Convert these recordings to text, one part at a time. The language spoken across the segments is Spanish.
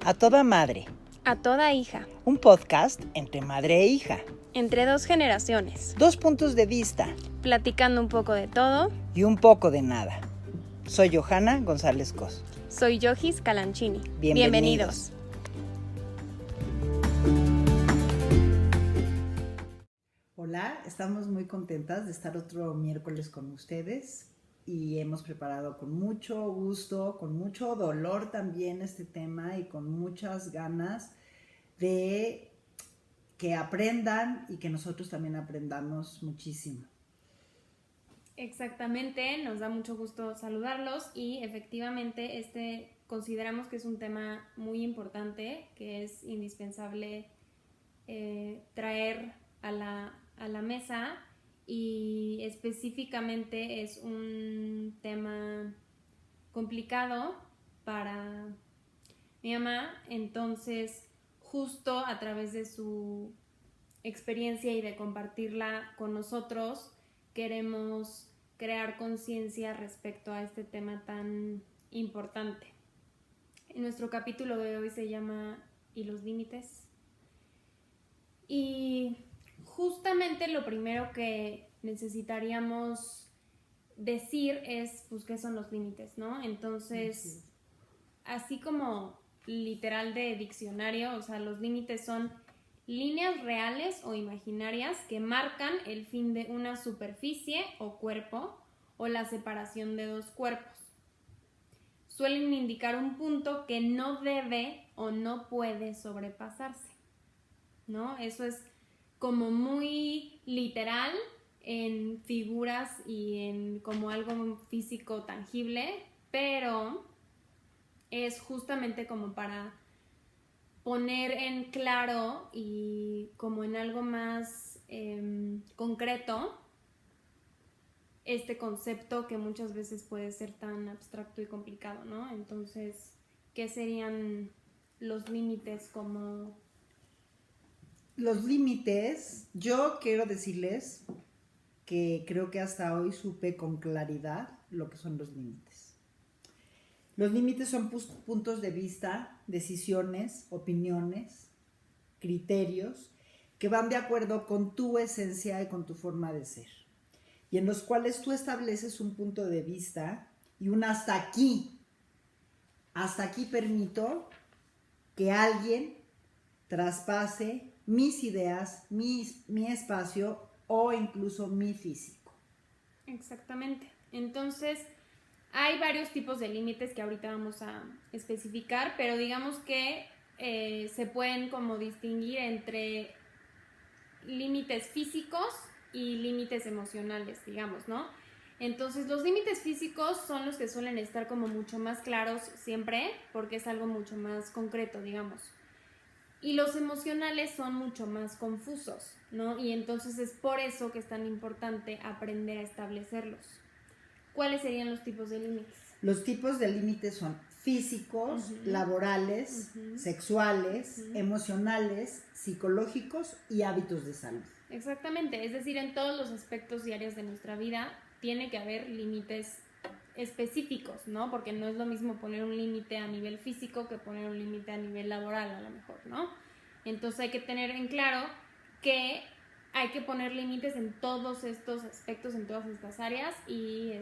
A toda madre. A toda hija. Un podcast entre madre e hija. Entre dos generaciones. Dos puntos de vista. Platicando un poco de todo. Y un poco de nada. Soy Johanna González Cos. Soy Yohis Calanchini. Bienvenidos. Hola, estamos muy contentas de estar otro miércoles con ustedes y hemos preparado con mucho gusto, con mucho dolor también este tema y con muchas ganas de que aprendan y que nosotros también aprendamos muchísimo. Exactamente, nos da mucho gusto saludarlos y efectivamente consideramos que es un tema muy importante, que es indispensable traer a la mesa, y específicamente es un tema complicado para mi mamá. Entonces, justo a través de su experiencia y de compartirla con nosotros, queremos crear conciencia respecto a este tema tan importante. En nuestro capítulo de hoy se llama ¿Y los límites? Y justamente lo primero que necesitaríamos decir es, pues, ¿qué son los límites, no? Entonces, así como literal de diccionario, o sea, los límites son líneas reales o imaginarias que marcan el fin de una superficie o cuerpo o la separación de dos cuerpos. Suelen indicar un punto que no debe o no puede sobrepasarse, ¿no? Eso es como muy literal en figuras y en como algo físico tangible, pero es justamente como para poner en claro y como en algo más concreto este concepto que muchas veces puede ser tan abstracto y complicado, ¿no? Entonces, ¿qué serían los límites? Como Los límites, yo quiero decirles que creo que hasta hoy supe con claridad lo que son los límites. Los límites son puntos de vista, decisiones, opiniones, criterios que van de acuerdo con tu esencia y con tu forma de ser, y en los cuales tú estableces un punto de vista y un hasta aquí permito que alguien traspase mis ideas, mi espacio o incluso mi físico. Exactamente. Entonces, hay varios tipos de límites que ahorita vamos a especificar, pero digamos que se pueden como distinguir entre límites físicos y límites emocionales, digamos, ¿no? Entonces, los límites físicos son los que suelen estar como mucho más claros siempre, porque es algo mucho más concreto, digamos. Y los emocionales son mucho más confusos, ¿no? Y entonces es por eso que es tan importante aprender a establecerlos. ¿Cuáles serían los tipos de límites? Los tipos de límites son físicos, laborales, sexuales, emocionales, psicológicos y hábitos de salud. Exactamente, es decir, en todos los aspectos y áreas de nuestra vida tiene que haber límites específicos, ¿no? Porque no es lo mismo poner un límite a nivel físico que poner un límite a nivel laboral, a lo mejor, ¿no? Entonces hay que tener en claro que hay que poner límites en todos estos aspectos, en todas estas áreas, y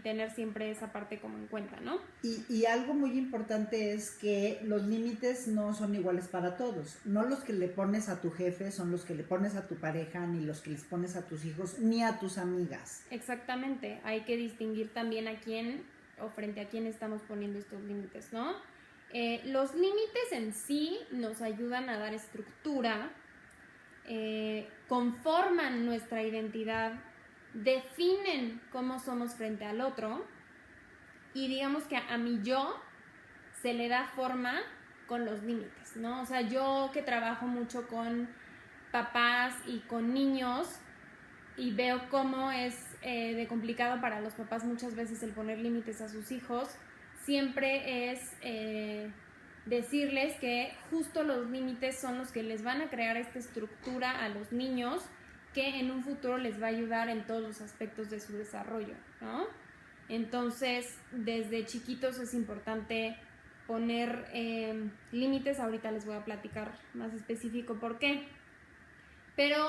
tener siempre esa parte como en cuenta, ¿no? Y algo muy importante es que los límites no son iguales para todos. No los que le pones a tu jefe son los que le pones a tu pareja, ni los que les pones a tus hijos, ni a tus amigas. Exactamente, hay que distinguir también a quién o frente a quién estamos poniendo estos límites, ¿no? Los límites en sí nos ayudan a dar estructura, conforman nuestra identidad, definen cómo somos frente al otro, y digamos que a mi yo se le da forma con los límites, ¿no? O sea, yo que trabajo mucho con papás y con niños y veo cómo es de complicado para los papás muchas veces el poner límites a sus hijos, siempre es decirles que justo los límites son los que les van a crear esta estructura a los niños que en un futuro les va a ayudar en todos los aspectos de su desarrollo, ¿no? Entonces, desde chiquitos es importante poner límites. Ahorita les voy a platicar más específico por qué. Pero,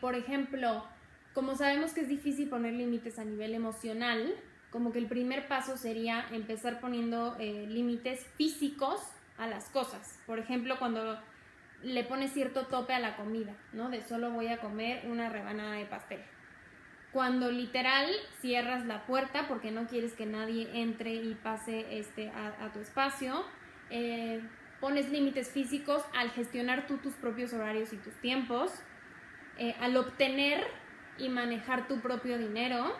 por ejemplo, como sabemos que es difícil poner límites a nivel emocional, como que el primer paso sería empezar poniendo límites físicos a las cosas. Por ejemplo, cuando le pones cierto tope a la comida, ¿no? De solo voy a comer una rebanada de pastel. Cuando literal cierras la puerta porque no quieres que nadie entre y pase a tu espacio. Pones límites físicos al gestionar tú tus propios horarios y tus tiempos. Al obtener y manejar tu propio dinero.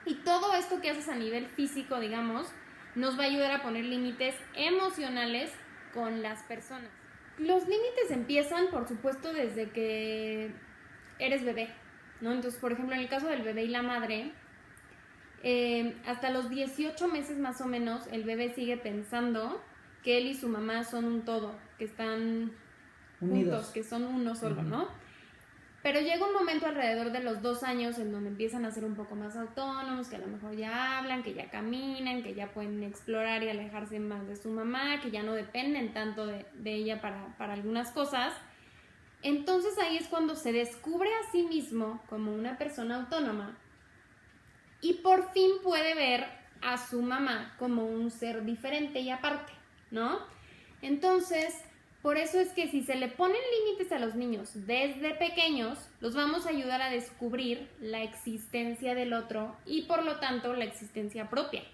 Y todo esto que haces a nivel físico, digamos, nos va a ayudar a poner límites emocionales con las personas. Los límites empiezan, por supuesto, desde que eres bebé, ¿no? Entonces, por ejemplo, en el caso del bebé y la madre, hasta los 18 meses más o menos, el bebé sigue pensando que él y su mamá son un todo, que están unidos, juntos, que son uno solo, ¿no? Pero llega un momento alrededor de los 2 años en donde empiezan a ser un poco más autónomos, que a lo mejor ya hablan, que ya caminan, que ya pueden explorar y alejarse más de su mamá, que ya no dependen tanto de ella para algunas cosas. Entonces ahí es cuando se descubre a sí mismo como una persona autónoma y por fin puede ver a su mamá como un ser diferente y aparte, ¿no? Entonces, por eso es que si se le ponen límites a los niños desde pequeños, los vamos a ayudar a descubrir la existencia del otro y por lo tanto la existencia propia,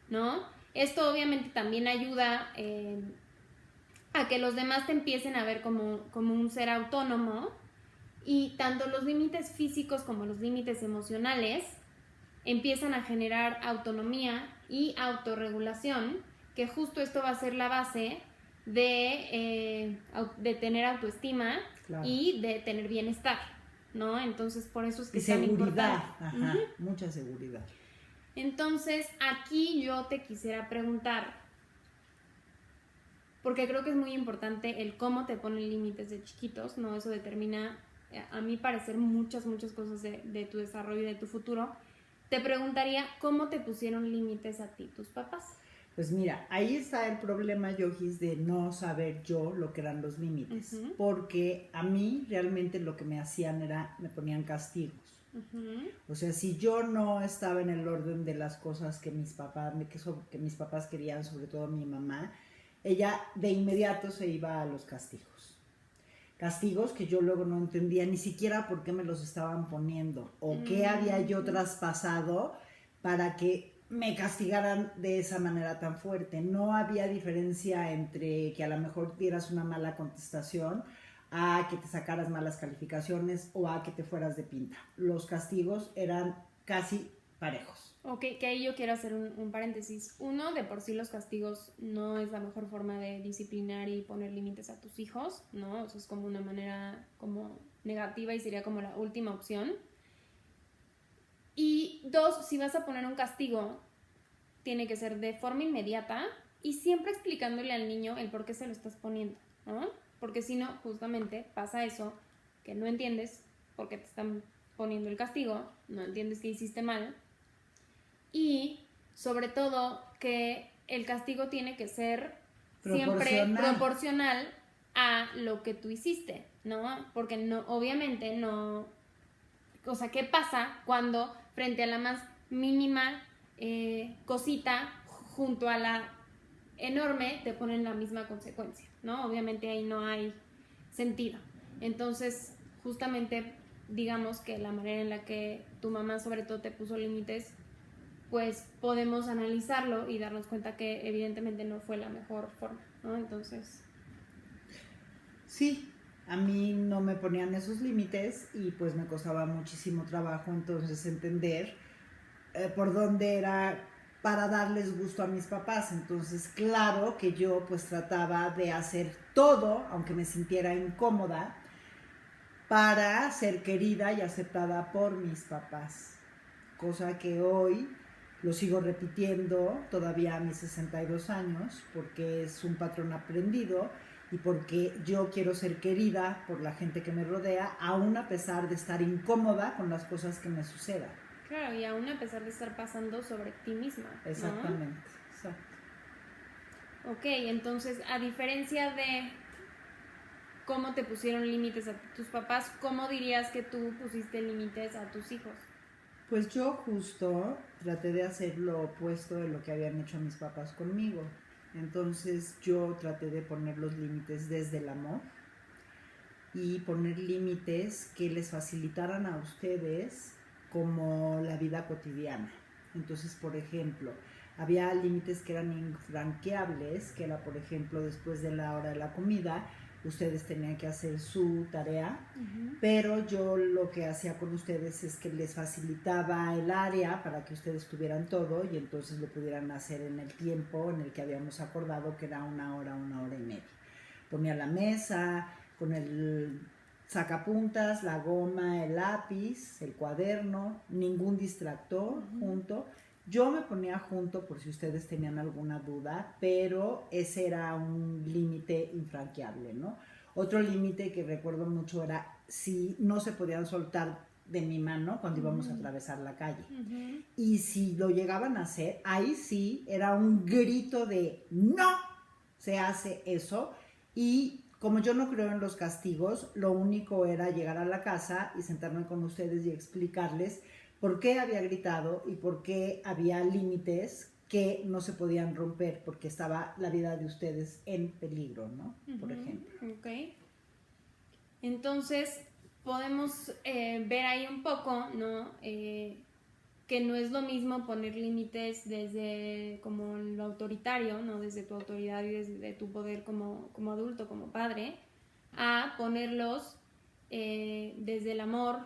¿no? Esto obviamente también ayuda a que los demás te empiecen a ver como un ser autónomo y tanto los límites físicos como los límites emocionales empiezan a generar autonomía y autorregulación, que justo esto va a ser la base de tener autoestima, claro, y de tener bienestar, ¿no? Entonces, por eso es que y es tan seguridad, importante. ajá, mucha seguridad. Entonces, aquí yo te quisiera preguntar, porque creo que es muy importante el cómo te ponen límites de chiquitos, ¿no? Eso determina, a mi parecer, muchas cosas de tu desarrollo y de tu futuro. Te preguntaría, ¿cómo te pusieron límites a ti tus papás? Pues mira, ahí está el problema, Yogis, de no saber yo lo que eran los límites. Uh-huh. Porque a mí realmente lo que me hacían era, me ponían castigos. Uh-huh. O sea, si yo no estaba en el orden de las cosas que mis papás querían, sobre todo mi mamá, ella de inmediato se iba a los castigos. Castigos que yo luego no entendía ni siquiera por qué me los estaban poniendo o qué había yo traspasado para que me castigaran de esa manera tan fuerte. No había diferencia entre que a lo mejor dieras una mala contestación a que te sacaras malas calificaciones o a que te fueras de pinta. Los castigos eran casi parejos. Ok, que ahí yo quiero hacer un paréntesis. Uno, de por sí los castigos no es la mejor forma de disciplinar y poner límites a tus hijos, ¿no? Eso es como una manera como negativa y sería como la última opción. Y dos, si vas a poner un castigo, tiene que ser de forma inmediata y siempre explicándole al niño el por qué se lo estás poniendo, ¿no? Porque si no, justamente pasa eso, que no entiendes por qué te están poniendo el castigo, no entiendes que hiciste mal y sobre todo que el castigo tiene que ser siempre proporcional a lo que tú hiciste, ¿no? Porque no, obviamente no... O sea, ¿qué pasa cuando frente a la más mínima cosita junto a la enorme te ponen la misma consecuencia, ¿no? Obviamente ahí no hay sentido. Entonces, justamente, digamos que la manera en la que tu mamá sobre todo te puso límites, pues podemos analizarlo y darnos cuenta que evidentemente no fue la mejor forma, ¿no? Entonces... Sí, a mí no me ponían esos límites y pues me costaba muchísimo trabajo entonces entender por dónde era para darles gusto a mis papás. Entonces, claro que yo pues trataba de hacer todo, aunque me sintiera incómoda, para ser querida y aceptada por mis papás. Cosa que hoy lo sigo repitiendo todavía a mis 62 años, porque es un patrón aprendido y porque yo quiero ser querida por la gente que me rodea, aún a pesar de estar incómoda con las cosas que me sucedan. Claro, y aún a pesar de estar pasando sobre ti misma, ¿no? Exactamente, exacto. Ok, entonces, a diferencia de cómo te pusieron límites a tus papás, ¿cómo dirías que tú pusiste límites a tus hijos? Pues yo justo traté de hacer lo opuesto de lo que habían hecho mis papás conmigo. Entonces yo traté de poner los límites desde el amor y poner límites que les facilitaran a ustedes como la vida cotidiana. Entonces, por ejemplo, había límites que eran infranqueables, que era, por ejemplo, después de la hora de la comida, ustedes tenían que hacer su tarea, pero yo lo que hacía con ustedes es que les facilitaba el área para que ustedes tuvieran todo y entonces lo pudieran hacer en el tiempo en el que habíamos acordado, que era una hora y media. Ponía la mesa con el sacapuntas, la goma, el lápiz, el cuaderno, ningún distractor junto. Yo me ponía junto por si ustedes tenían alguna duda, pero ese era un límite infranqueable, ¿no? Otro límite que recuerdo mucho era si no se podían soltar de mi mano cuando íbamos a atravesar la calle. Y si lo llegaban a hacer, ahí sí era un grito de ¡no! Se hace eso. Y como yo no creo en los castigos, lo único era llegar a la casa y sentarme con ustedes y explicarles por qué había gritado y por qué había límites que no se podían romper porque estaba la vida de ustedes en peligro, ¿no? Por ejemplo. Ok. Entonces, podemos ver ahí un poco, ¿no? Que no es lo mismo poner límites desde como lo autoritario, ¿no? Desde tu autoridad y desde tu poder como adulto, como padre, a ponerlos desde el amor,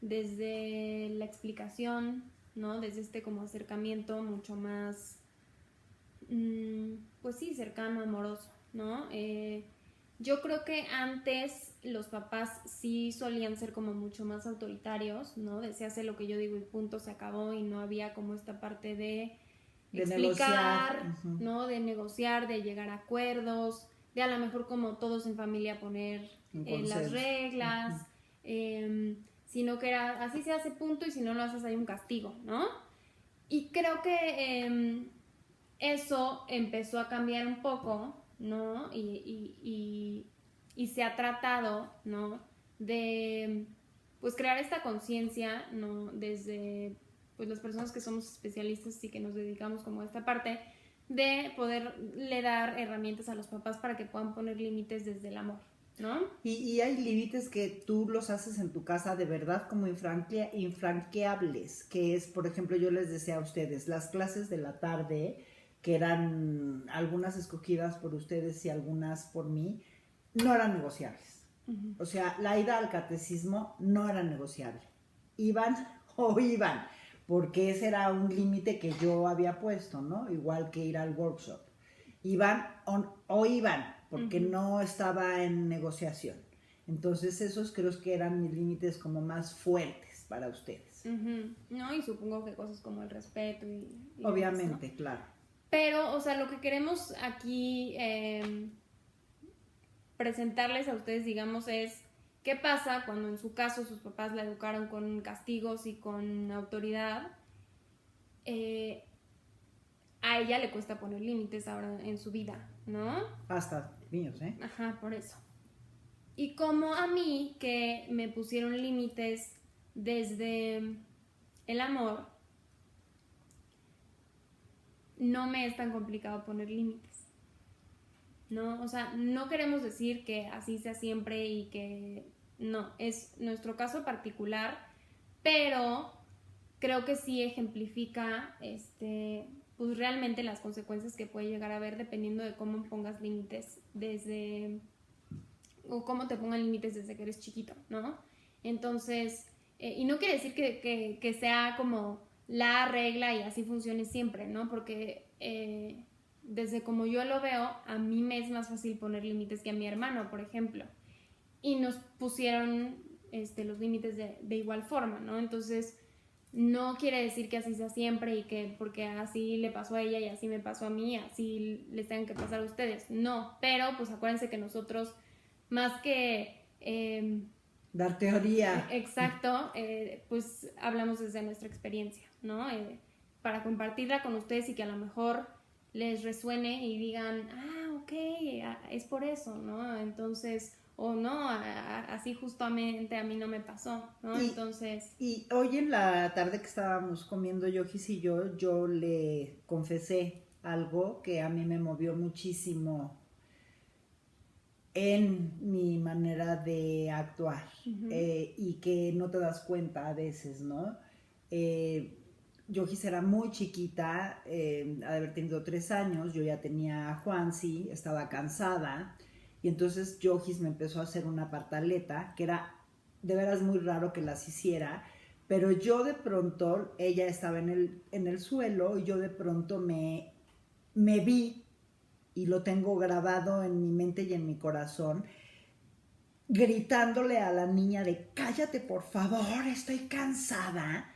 desde la explicación, ¿no? Desde este como acercamiento mucho más, pues sí, cercano, amoroso, ¿no? Yo creo que antes los papás sí solían ser como mucho más autoritarios, ¿no? De se hace lo que yo digo y punto, se acabó, y no había como esta parte de explicar, negociar. ¿no? De negociar, de llegar a acuerdos, de a lo mejor como todos en familia poner las reglas, sino que era así se hace punto y si no lo haces hay un castigo, ¿no? Y creo que eso empezó a cambiar un poco, ¿no? Y se ha tratado, ¿no? De, pues, crear esta conciencia, ¿no? Desde, pues, las personas que somos especialistas y que nos dedicamos como a esta parte, de poderle dar herramientas a los papás para que puedan poner límites desde el amor, ¿no? Y hay límites que tú los haces en tu casa de verdad como infranqueables, que es, por ejemplo, yo les decía a ustedes, las clases de la tarde, que eran algunas escogidas por ustedes y algunas por mí, no eran negociables. O sea, la ida al catecismo no era negociable. Iban o iban, porque ese era un límite que yo había puesto, ¿no? Igual que ir al workshop. Iban o iban, porque no estaba en negociación. Entonces esos creo que eran mis límites como más fuertes para ustedes. No, y supongo que cosas como el respeto y obviamente, ¿no? Claro. Pero, o sea, lo que queremos aquí presentarles a ustedes, digamos, es qué pasa cuando en su caso sus papás la educaron con castigos y con autoridad. A ella le cuesta poner límites ahora en su vida, ¿no? Hasta míos, ¿eh? Ajá, por eso. Y como a mí, que me pusieron límites desde el amor, no me es tan complicado poner límites, ¿no? O sea, no queremos decir que así sea siempre y que no, es nuestro caso particular, pero creo que sí ejemplifica pues realmente las consecuencias que puede llegar a haber dependiendo de cómo pongas límites desde, o cómo te pongan límites desde que eres chiquito, ¿no? Entonces, y no quiere decir que sea como la regla y así funcione siempre, ¿no? Porque desde como yo lo veo, a mí me es más fácil poner límites que a mi hermano, por ejemplo. Y nos pusieron los límites de igual forma, ¿no? Entonces, no quiere decir que así sea siempre y que porque así le pasó a ella y así me pasó a mí, así les tengan que pasar a ustedes. No, pero pues acuérdense que nosotros, más que dar teoría, exacto, pues hablamos desde nuestra experiencia, ¿no? Para compartirla con ustedes y que a lo mejor les resuene y digan, ok, es por eso, ¿no? Entonces, o no, así justamente a mí no me pasó, ¿no? Entonces... Y hoy en la tarde que estábamos comiendo Yojis y yo le confesé algo que a mí me movió muchísimo en mi manera de actuar, y que no te das cuenta a veces, ¿no? Yojis era muy chiquita, de haber tenido 3 años, yo ya tenía a Juansi, estaba cansada, y entonces Yojis me empezó a hacer una pataleta, que era de veras muy raro que las hiciera, pero yo de pronto, ella estaba en el suelo, y yo de pronto me vi, y lo tengo grabado en mi mente y en mi corazón, gritándole a la niña de cállate por favor, estoy cansada,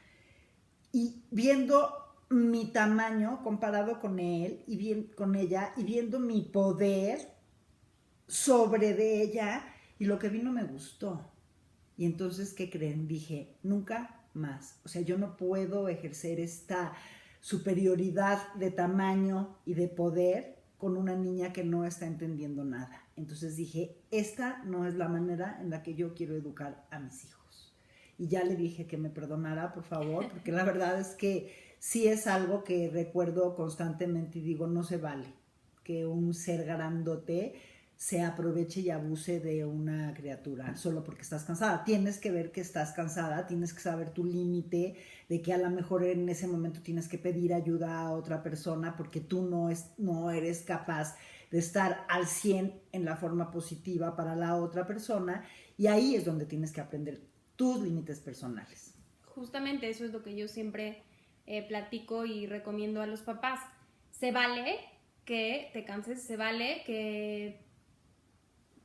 y viendo mi tamaño comparado con él y con ella, y viendo mi poder sobre de ella, y lo que vi no me gustó. Y entonces, ¿qué creen? Dije, nunca más. O sea, yo no puedo ejercer esta superioridad de tamaño y de poder con una niña que no está entendiendo nada. Entonces dije, esta no es la manera en la que yo quiero educar a mis hijos. Y ya le dije que me perdonara, por favor, porque la verdad es que sí es algo que recuerdo constantemente y digo, no se vale que un ser grandote se aproveche y abuse de una criatura solo porque estás cansada. Tienes que ver que estás cansada, tienes que saber tu límite, de que a lo mejor en ese momento tienes que pedir ayuda a otra persona porque tú no eres capaz de estar al 100 en la forma positiva para la otra persona, y ahí es donde tienes que aprender tus límites personales. Justamente eso es lo que yo siempre platico y recomiendo a los papás. Se vale que te canses, se vale que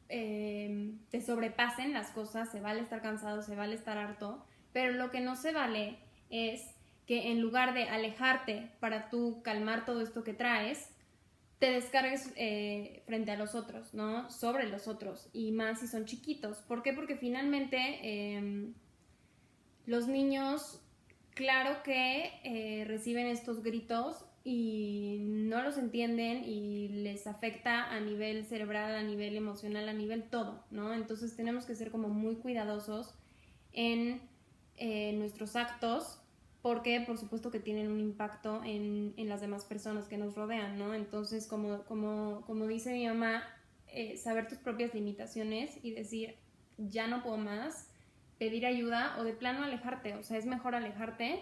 te sobrepasen las cosas, se vale estar cansado, se vale estar harto, pero lo que no se vale es que en lugar de alejarte para tú calmar todo esto que traes, te descargues frente a los otros, ¿no? Sobre los otros, y más si son chiquitos. ¿Por qué? Porque finalmente los niños, claro que reciben estos gritos y no los entienden y les afecta a nivel cerebral, a nivel emocional, a nivel todo, ¿no? Entonces tenemos que ser como muy cuidadosos en nuestros actos, porque por supuesto que tienen un impacto en las demás personas que nos rodean, ¿no? Entonces, como dice mi mamá, saber tus propias limitaciones y decir, ya no puedo más, pedir ayuda o de plano alejarte. O sea, es mejor alejarte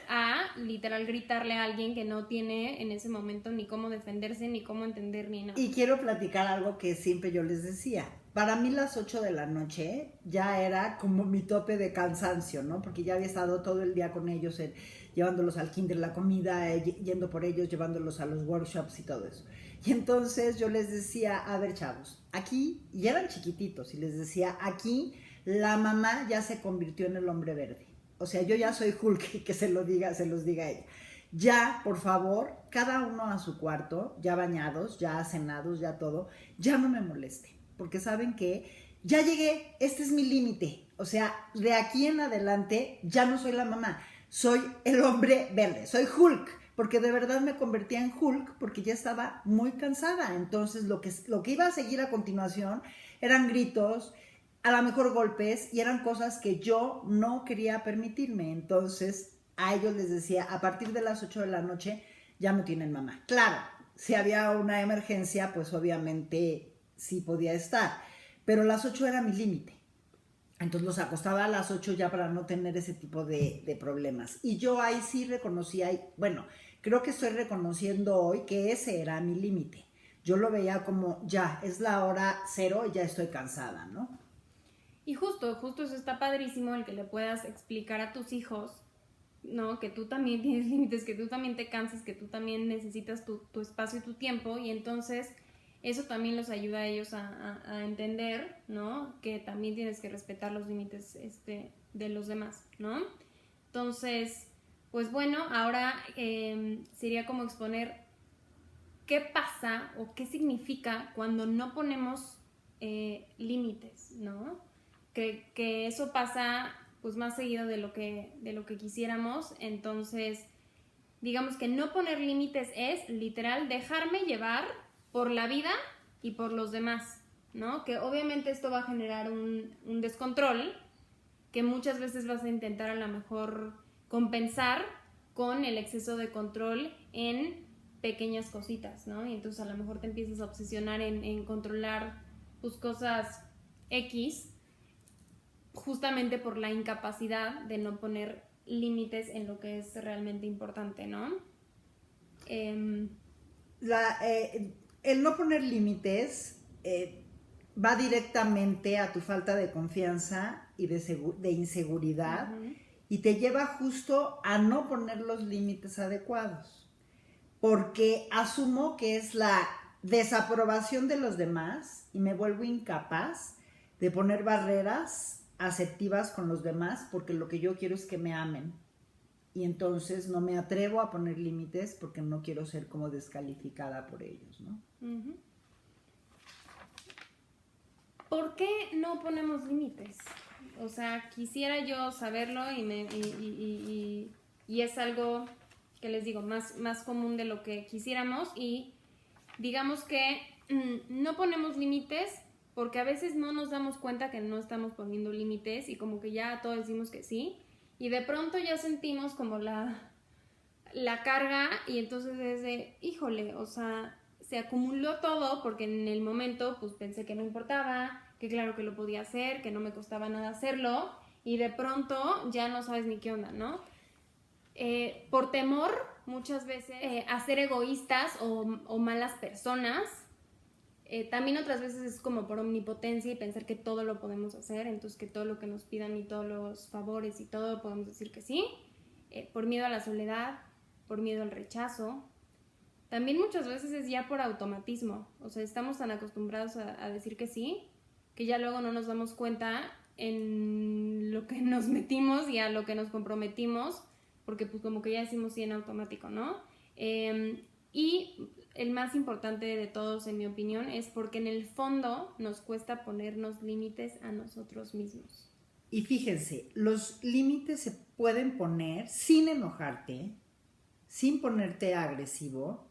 a literal gritarle a alguien que no tiene en ese momento ni cómo defenderse, ni cómo entender, ni nada. Y quiero platicar algo que siempre yo les decía. Para mí las 8 de la noche ya era como mi tope de cansancio, ¿no? Porque ya había estado todo el día con ellos, llevándolos al kinder, la comida, yendo por ellos, llevándolos a los workshops y todo eso. Y entonces yo les decía, a ver, chavos, aquí, y eran chiquititos, y les decía, aquí la mamá ya se convirtió en el hombre verde. O sea, yo ya soy Hulk, que se los diga ella. Ya, por favor, cada uno a su cuarto, ya bañados, ya cenados, ya todo, ya no me moleste, porque saben que ya llegué, este es mi límite. O sea, de aquí en adelante ya no soy la mamá, soy el hombre verde, soy Hulk, porque de verdad me convertía en Hulk porque ya estaba muy cansada. Entonces lo que iba a seguir a continuación eran gritos, a lo mejor golpes, y eran cosas que yo no quería permitirme. Entonces a ellos les decía, a partir de las 8 de la noche ya no tienen mamá. Claro, si había una emergencia, pues obviamente sí podía estar, pero las 8 era mi límite. Entonces los acostaba a las 8 ya para no tener ese tipo de problemas. Y yo ahí sí reconocía, bueno, creo que estoy reconociendo hoy que ese era mi límite. Yo lo veía como, ya, es la hora 0 y ya estoy cansada, ¿no? Y justo eso está padrísimo, el que le puedas explicar a tus hijos, ¿no? Que tú también tienes límites, que tú también te cansas, que tú también necesitas tu espacio y tu tiempo, y entonces eso también los ayuda a ellos a entender, ¿no? Que también tienes que respetar los límites de los demás, ¿no? Entonces, pues bueno, ahora sería como exponer qué pasa o qué significa cuando no ponemos límites, ¿no? Que eso pasa pues más seguido de lo que quisiéramos. Entonces, digamos que no poner límites es literal dejarme llevar por la vida y por los demás, ¿no? Que obviamente esto va a generar un descontrol que muchas veces vas a intentar a lo mejor compensar con el exceso de control en pequeñas cositas, ¿no? Y entonces a lo mejor te empiezas a obsesionar en controlar pues cosas X justamente por la incapacidad de no poner límites en lo que es realmente importante, ¿no? El no poner límites va directamente a tu falta de confianza y de inseguridad, uh-huh, y te lleva justo a no poner los límites adecuados, porque asumo que es la desaprobación de los demás y me vuelvo incapaz de poner barreras asertivas con los demás, porque lo que yo quiero es que me amen, y entonces no me atrevo a poner límites porque no quiero ser como descalificada por ellos, ¿no? Uh-huh. ¿Por qué no ponemos límites? O sea, quisiera yo saberlo y es algo que les digo, más común de lo que quisiéramos, y digamos que no ponemos límites porque a veces no nos damos cuenta que no estamos poniendo límites y como que ya todos decimos que sí, y de pronto ya sentimos como la carga, y entonces es de, híjole, o sea, se acumuló todo porque en el momento pues pensé que no importaba, que claro que lo podía hacer, que no me costaba nada hacerlo, y de pronto ya no sabes ni qué onda, ¿no? Por temor muchas veces a ser egoístas o malas personas. También otras veces es como por omnipotencia y pensar que todo lo podemos hacer, entonces que todo lo que nos pidan y todos los favores y todo podemos decir que sí, por miedo a la soledad, por miedo al rechazo. También muchas veces es ya por automatismo, o sea, estamos tan acostumbrados a decir que sí, que ya luego no nos damos cuenta en lo que nos metimos y a lo que nos comprometimos, porque pues como que ya decimos sí en automático, ¿no? Y el más importante de todos, en mi opinión, es porque en el fondo nos cuesta ponernos límites a nosotros mismos. Y fíjense, los límites se pueden poner sin enojarte, sin ponerte agresivo,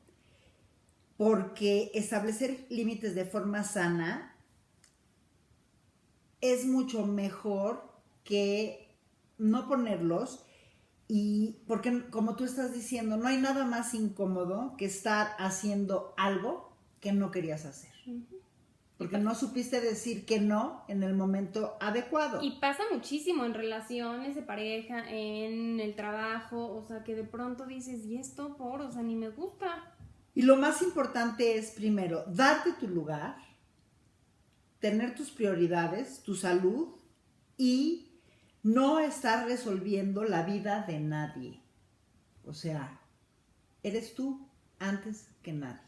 porque establecer límites de forma sana es mucho mejor que no ponerlos, y porque como tú estás diciendo, no hay nada más incómodo que estar haciendo algo que no querías hacer. Uh-huh. Porque no supiste decir que no en el momento adecuado. Y pasa muchísimo en relaciones de pareja, en el trabajo, o sea, que de pronto dices, ¿y esto por? O sea, ni me gusta. Y lo más importante es, primero, darte tu lugar, tener tus prioridades, tu salud, y no estar resolviendo la vida de nadie. O sea, eres tú antes que nadie.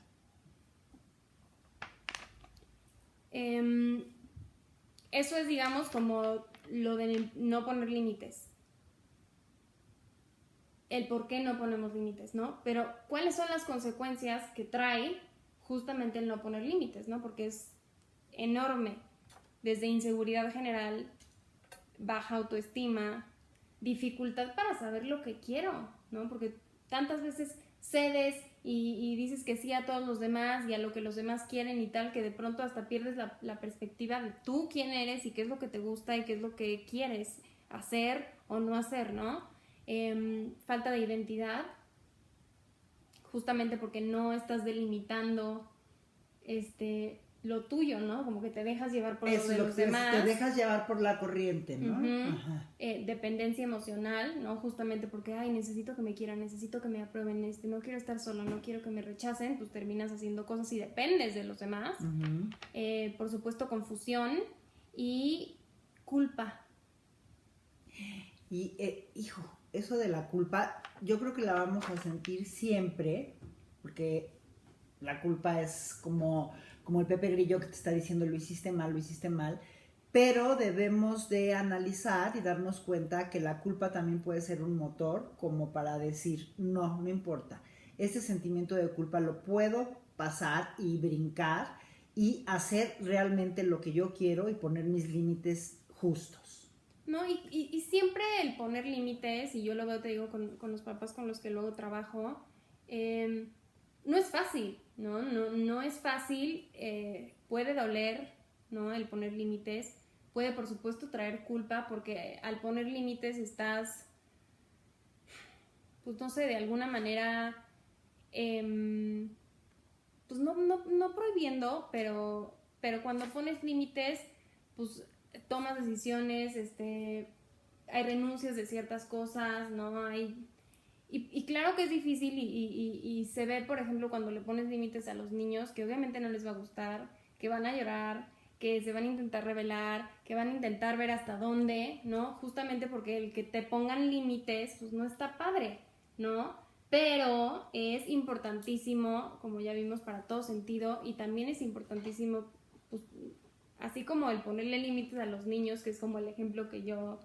Eso es, digamos, como lo de no poner límites. El por qué no ponemos límites, ¿no? Pero ¿cuáles son las consecuencias que trae justamente el no poner límites, ¿no? Porque es enorme. Desde inseguridad general, baja autoestima, dificultad para saber lo que quiero, ¿no? Porque tantas veces cedes y dices que sí a todos los demás y a lo que los demás quieren y tal, que de pronto hasta pierdes la perspectiva de tú quién eres y qué es lo que te gusta y qué es lo que quieres hacer o no hacer, ¿no? Falta de identidad, justamente porque no estás delimitando lo tuyo, ¿no? Como que te dejas llevar por lo de los demás. Te dejas llevar por la corriente, ¿no? Uh-huh. Ajá. Dependencia emocional, ¿no? Justamente porque, ay, necesito que me quieran, necesito que me aprueben, no quiero estar solo, no quiero que me rechacen, pues terminas haciendo cosas y dependes de los demás. Uh-huh. Por supuesto, confusión y culpa. Y, hijo, eso de la culpa, yo creo que la vamos a sentir siempre, porque la culpa es como el Pepe Grillo que te está diciendo lo hiciste mal, pero debemos de analizar y darnos cuenta que la culpa también puede ser un motor como para decir, no importa, este sentimiento de culpa lo puedo pasar y brincar y hacer realmente lo que yo quiero y poner mis límites justos. ¿no? Y siempre el poner límites, y yo lo veo, te digo, con los papás con los que luego trabajo, no es fácil, ¿no? No es fácil, puede doler, ¿no? El poner límites, puede por supuesto traer culpa, porque al poner límites estás, pues no sé, de alguna manera, pues no prohibiendo, pero cuando pones límites, pues tomas decisiones, hay renuncias de ciertas cosas, ¿no? Y claro que es difícil y se ve, por ejemplo, cuando le pones límites a los niños, que obviamente no les va a gustar, que van a llorar, que se van a intentar rebelar, que van a intentar ver hasta dónde, ¿no? Justamente porque el que te pongan límites, pues no está padre, ¿no? Pero es importantísimo, como ya vimos, para todo sentido, y también es importantísimo, pues, así como el ponerle límites a los niños, que es como el ejemplo que yo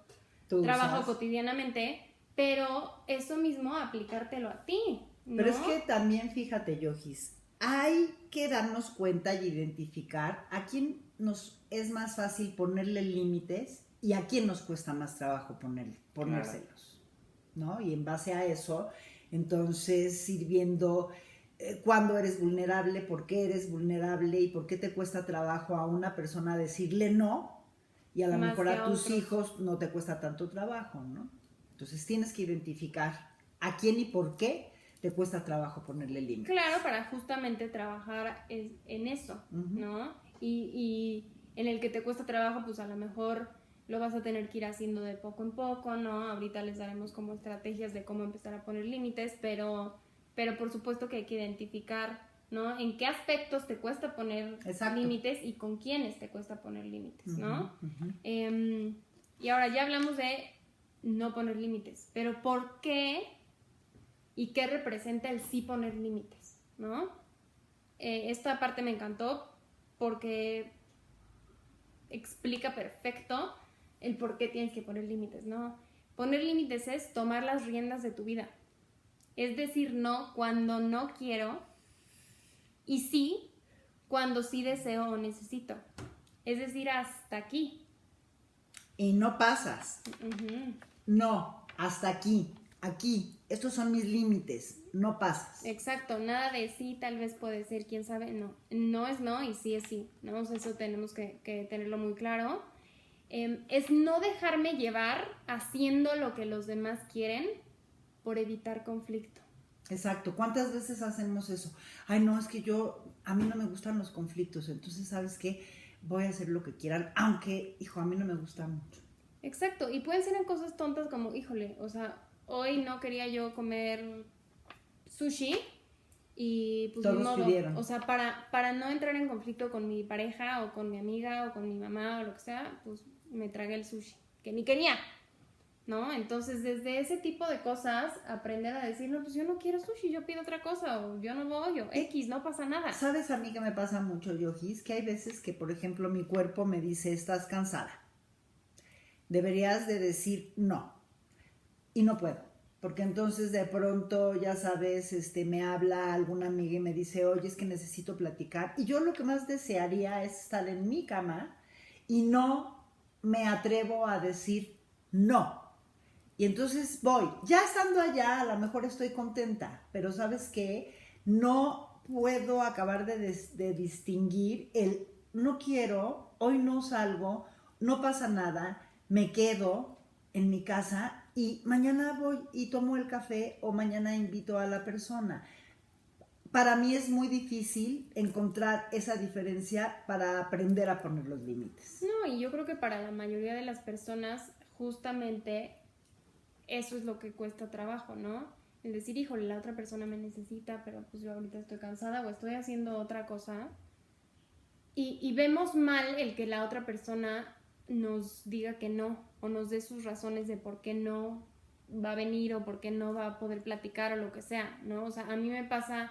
trabajo cotidianamente, pero eso mismo aplicártelo a ti, ¿no? Pero es que también, fíjate, Yogis, hay que darnos cuenta y identificar a quién nos es más fácil ponerle límites y a quién nos cuesta más trabajo ponérselos, ¿no? Y en base a eso, entonces ir viendo cuándo eres vulnerable, por qué eres vulnerable y por qué te cuesta trabajo a una persona decirle no y a lo mejor a tus hijos no te cuesta tanto trabajo, ¿no? Entonces tienes que identificar a quién y por qué te cuesta trabajo ponerle límites. Claro, para justamente trabajar en eso, ¿no? Y en el que te cuesta trabajo, pues a lo mejor lo vas a tener que ir haciendo de poco en poco, ¿no? Ahorita les daremos como estrategias de cómo empezar a poner límites, pero por supuesto que hay que identificar, ¿no? En qué aspectos te cuesta poner límites y con quiénes te cuesta poner límites, ¿no? Y ahora ya hablamos de no poner límites, pero ¿por qué y qué representa el sí poner límites, ¿no? Esta parte me encantó porque explica perfecto el por qué tienes que poner límites, ¿no? Poner límites es tomar las riendas de tu vida, es decir no cuando no quiero y sí cuando sí deseo o necesito, es decir hasta aquí. Y no pasas. No, hasta aquí, estos son mis límites, no pasas. Exacto, nada de sí, tal vez puede ser, quién sabe, no es no y sí es sí, ¿no? O sea, eso tenemos que tenerlo muy claro. Es no dejarme llevar haciendo lo que los demás quieren por evitar conflicto. Exacto, ¿cuántas veces hacemos eso? Ay, no, es que a mí no me gustan los conflictos, entonces, ¿sabes qué? Voy a hacer lo que quieran, aunque, hijo, a mí no me gusta mucho. Exacto, y pueden ser en cosas tontas como, híjole, o sea, hoy no quería yo comer sushi y pues todos ni modo, pidieron. O sea, para no entrar en conflicto con mi pareja o con mi amiga o con mi mamá o lo que sea, pues me tragué el sushi, que ni quería, ¿no? Entonces, desde ese tipo de cosas, aprender a decir, no, pues yo no quiero sushi, yo pido otra cosa, o yo no voy, o X, no pasa nada. ¿Sabes a mí que me pasa mucho, Yogis? Que hay veces que, por ejemplo, mi cuerpo me dice, estás cansada. Deberías de decir no. Y no puedo. Porque entonces de pronto, ya sabes, me habla alguna amiga y me dice, oye, es que necesito platicar. Y yo lo que más desearía es estar en mi cama y no me atrevo a decir no. Y entonces voy. Ya estando allá, a lo mejor estoy contenta, pero ¿sabes qué? No puedo acabar de distinguir el no quiero, hoy no salgo, no pasa nada, me quedo en mi casa y mañana voy y tomo el café o mañana invito a la persona. Para mí es muy difícil encontrar esa diferencia para aprender a poner los límites. No, y yo creo que para la mayoría de las personas justamente eso es lo que cuesta trabajo, ¿no? El decir, híjole, la otra persona me necesita, pero pues yo ahorita estoy cansada o estoy haciendo otra cosa. Y vemos mal el que la otra persona nos diga que no o nos dé sus razones de por qué no va a venir o por qué no va a poder platicar o lo que sea, ¿no? O sea, a mí me pasa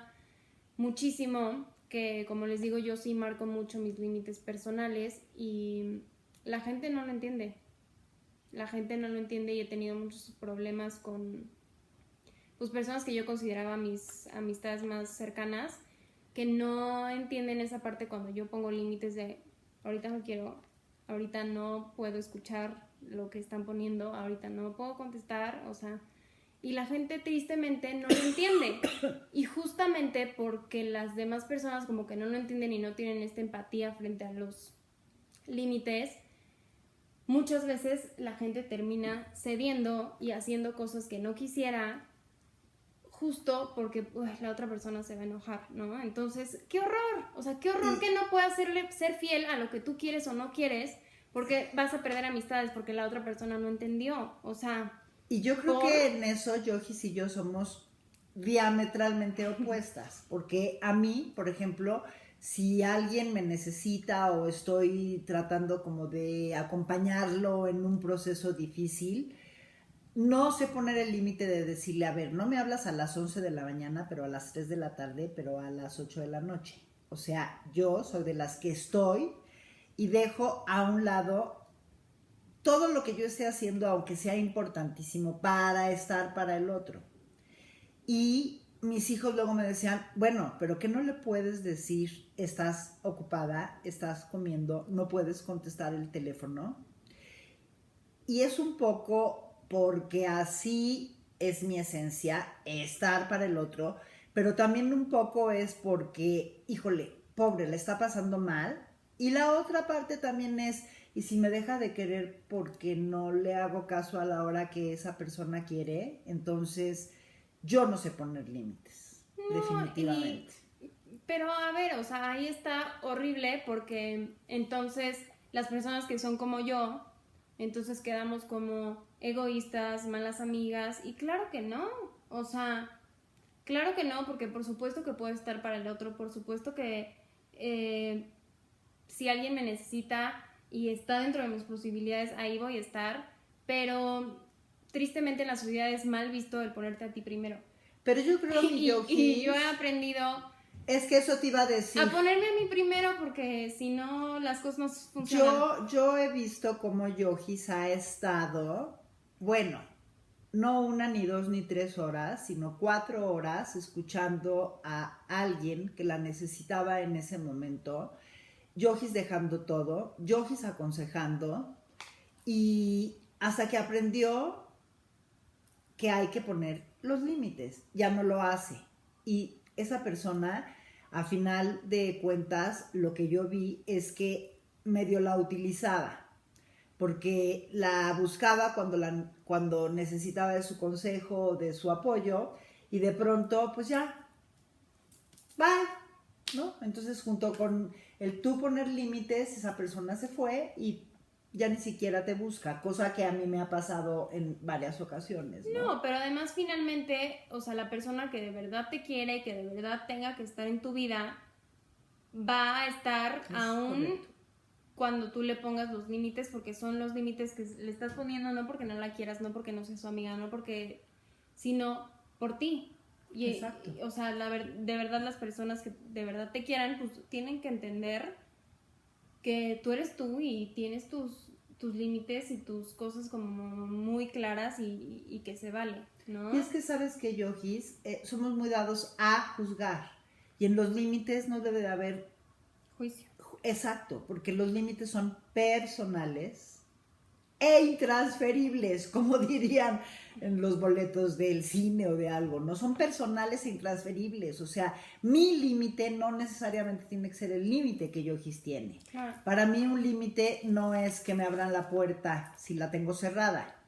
muchísimo que, como les digo, yo sí marco mucho mis límites personales y la gente no lo entiende. La gente no lo entiende y he tenido muchos problemas con pues personas que yo consideraba mis amistades más cercanas que no entienden esa parte cuando yo pongo límites de ahorita no quiero, ahorita no puedo escuchar lo que están poniendo ahorita, no puedo contestar, o sea, y la gente tristemente no lo entiende. Y justamente porque las demás personas como que no lo entienden y no tienen esta empatía frente a los límites, muchas veces la gente termina cediendo y haciendo cosas que no quisiera, justo porque la otra persona se va a enojar, ¿no? Entonces, qué horror, o sea, qué horror que no puedas ser fiel a lo que tú quieres o no quieres, porque vas a perder amistades porque la otra persona no entendió, o sea... Y yo creo que en eso Yogis y yo somos diametralmente opuestas, porque a mí, por ejemplo, si alguien me necesita o estoy tratando como de acompañarlo en un proceso difícil, no sé poner el límite de decirle, a ver, no me hablas a las 11 de la mañana, pero a las 3 de la tarde, pero a las 8 de la noche. O sea, yo soy de las que estoy y dejo a un lado todo lo que yo esté haciendo, aunque sea importantísimo, para estar para el otro. Y mis hijos luego me decían, bueno, pero ¿qué no le puedes decir? Estás ocupada, estás comiendo, no puedes contestar el teléfono. Y es un poco porque así es mi esencia, estar para el otro, pero también un poco es porque, híjole, pobre, le está pasando mal. Y la otra parte también es, y si me deja de querer porque no le hago caso a la hora que esa persona quiere, entonces yo no sé poner límites, No, definitivamente. pero a ver, o sea, ahí está horrible porque entonces las personas que son como yo, entonces quedamos como egoístas, malas amigas, y claro que no, o sea, claro que no, porque por supuesto que puedo estar para el otro, por supuesto que si alguien me necesita y está dentro de mis posibilidades, ahí voy a estar, pero tristemente en la sociedad es mal visto el ponerte a ti primero. Pero yo creo, mi Y Yogis, yo he aprendido es que eso te iba a decir. a ponerme a mí primero porque si no las cosas no funcionan. Yo he visto cómo Yogis ha estado, bueno, no 1 ni 2 ni 3 horas, sino 4 horas escuchando a alguien que la necesitaba en ese momento. Yogis dejando todo, Yogis aconsejando y hasta que aprendió que hay que poner los límites, ya no lo hace. Y esa persona, a final de cuentas, lo que yo vi es que medio la utilizaba, porque la buscaba cuando necesitaba de su consejo o de su apoyo, y de pronto, pues ya, bye, ¿no? Entonces, junto con el tú poner límites, esa persona se fue y ya ni siquiera te busca, cosa que a mí me ha pasado en varias ocasiones, ¿no? No, pero además finalmente, o sea, la persona que de verdad te quiere, que de verdad tenga que estar en tu vida, va a estar Es aún correcto. cuando tú le pongas los límites, porque son los límites que le estás poniendo no porque no la quieras, no porque no sea su amiga, no porque, sino por ti. Exacto. O sea, de verdad las personas que de verdad te quieran, pues tienen que entender que tú eres tú y tienes tus límites y tus cosas como muy claras y que se vale, ¿no? Y es que sabes que, Yogis, somos muy dados a juzgar. Y en los límites no debe de haber. Juicio. Exacto, porque los límites son personales e intransferibles, como dirían en los boletos del cine o de algo, ¿no? Son personales e intransferibles, o sea, mi límite no necesariamente tiene que ser el límite que Yogis tiene. Claro. Para mí un límite no es que me abran la puerta si la tengo cerrada.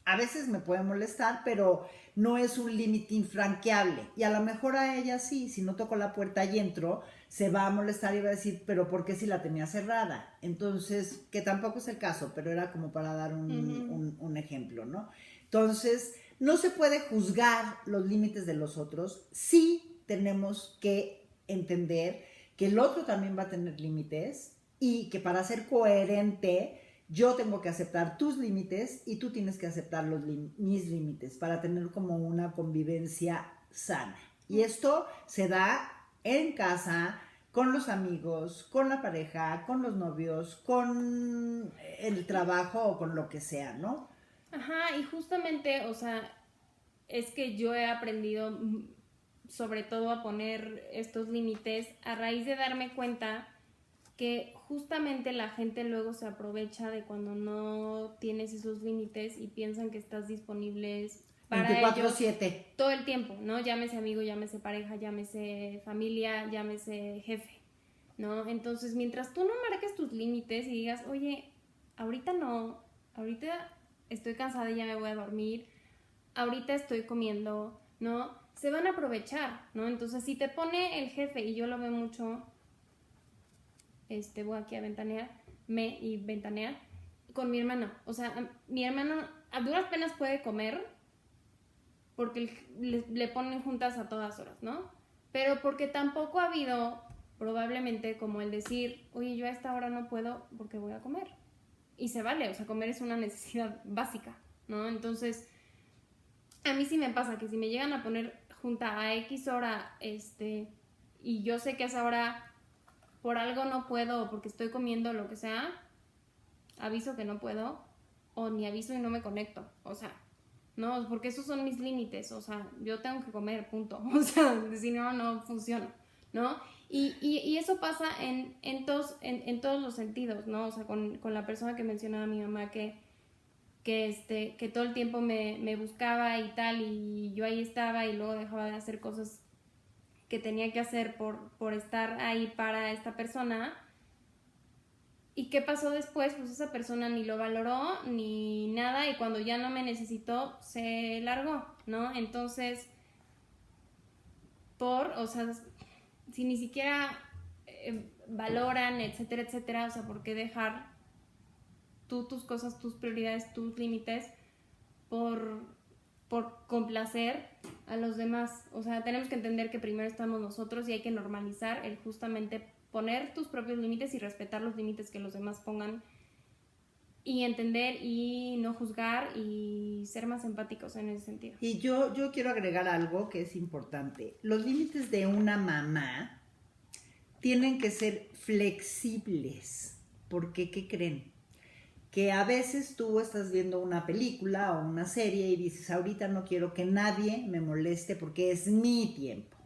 A veces me puede molestar, pero no es un límite infranqueable. Y a lo mejor a ella sí, si no toco la puerta y entro, se va a molestar y va a decir, pero ¿por qué si la tenía cerrada? Entonces, que tampoco es el caso, pero era como para dar un ejemplo, ¿no? Entonces, no se puede juzgar los límites de los otros. Sí tenemos que entender que el otro también va a tener límites y que para ser coherente yo tengo que aceptar tus límites y tú tienes que aceptar mis límites para tener como una convivencia sana. Y esto se da en casa, con los amigos, con la pareja, con los novios, con el trabajo o con lo que sea, ¿no? Ajá, y justamente, o sea, es que yo he aprendido sobre todo a poner estos límites a raíz de darme cuenta que justamente la gente luego se aprovecha de cuando no tienes esos límites y piensan que estás disponible para 24/7. ellos todo el tiempo, ¿no? Llámese amigo, llámese pareja, llámese familia, llámese jefe, ¿no? Entonces, mientras tú no marques tus límites y digas, oye, ahorita no, ahorita estoy cansada y ya me voy a dormir, ahorita estoy comiendo, ¿no? Se van a aprovechar, ¿no? Entonces, si te pone el jefe, y yo lo veo mucho, voy aquí a ventanear, con mi hermano. O sea, mi hermano a duras penas puede comer porque le ponen juntas a todas horas, ¿no? Pero porque tampoco ha habido probablemente como el decir, oye, yo a esta hora no puedo porque voy a comer. Y se vale, o sea, comer es una necesidad básica, ¿no? Entonces, a mí sí me pasa que si me llegan a poner junta a X hora, y yo sé que a esa hora por algo no puedo o porque estoy comiendo lo que sea, aviso que no puedo o ni aviso y no me conecto, o sea, no, porque esos son mis límites, o sea, yo tengo que comer, punto, o sea, si no, no funciona, ¿no? Y eso pasa en todos los sentidos, ¿no? O sea, con la persona que mencionaba mi mamá que todo el tiempo me buscaba y tal, y yo ahí estaba y luego dejaba de hacer cosas que tenía que hacer por estar ahí para esta persona. ¿Y qué pasó después? Pues esa persona ni lo valoró ni nada, y cuando ya no me necesitó se largó, ¿no? Entonces, o sea, si ni siquiera valoran, etcétera, etcétera, o sea, ¿por qué dejar tú tus cosas, tus prioridades, tus límites por complacer a los demás? O sea, tenemos que entender que primero estamos nosotros y hay que normalizar el justamente poner tus propios límites y respetar los límites que los demás pongan, y entender y no juzgar y ser más empáticos en ese sentido. Y yo quiero agregar algo que es importante. Los límites de una mamá tienen que ser flexibles, porque ¿qué creen? Que a veces tú estás viendo una película o una serie y dices, ahorita no quiero que nadie me moleste porque es mi tiempo.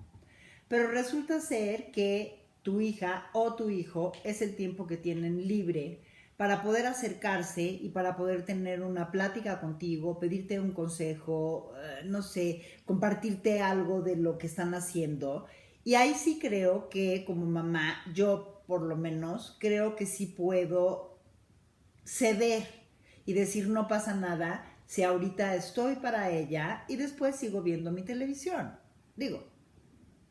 Pero resulta ser que tu hija o tu hijo es el tiempo que tienen libre para poder acercarse y para poder tener una plática contigo, pedirte un consejo, no sé, compartirte algo de lo que están haciendo. Y ahí sí creo que como mamá, yo por lo menos, creo que sí puedo ceder y decir no pasa nada si ahorita estoy para ella y después sigo viendo mi televisión. Digo,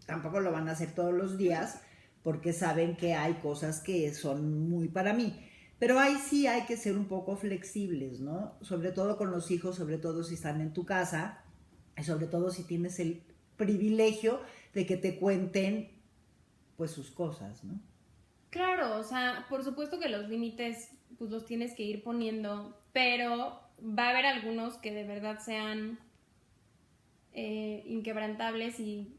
tampoco lo van a hacer todos los días porque saben que hay cosas que son muy para mí. Pero ahí sí hay que ser un poco flexibles, ¿no? Sobre todo con los hijos, sobre todo si están en tu casa, y sobre todo si tienes el privilegio de que te cuenten pues sus cosas, ¿no? Claro, o sea, por supuesto que los límites pues los tienes que ir poniendo, pero va a haber algunos que de verdad sean inquebrantables y,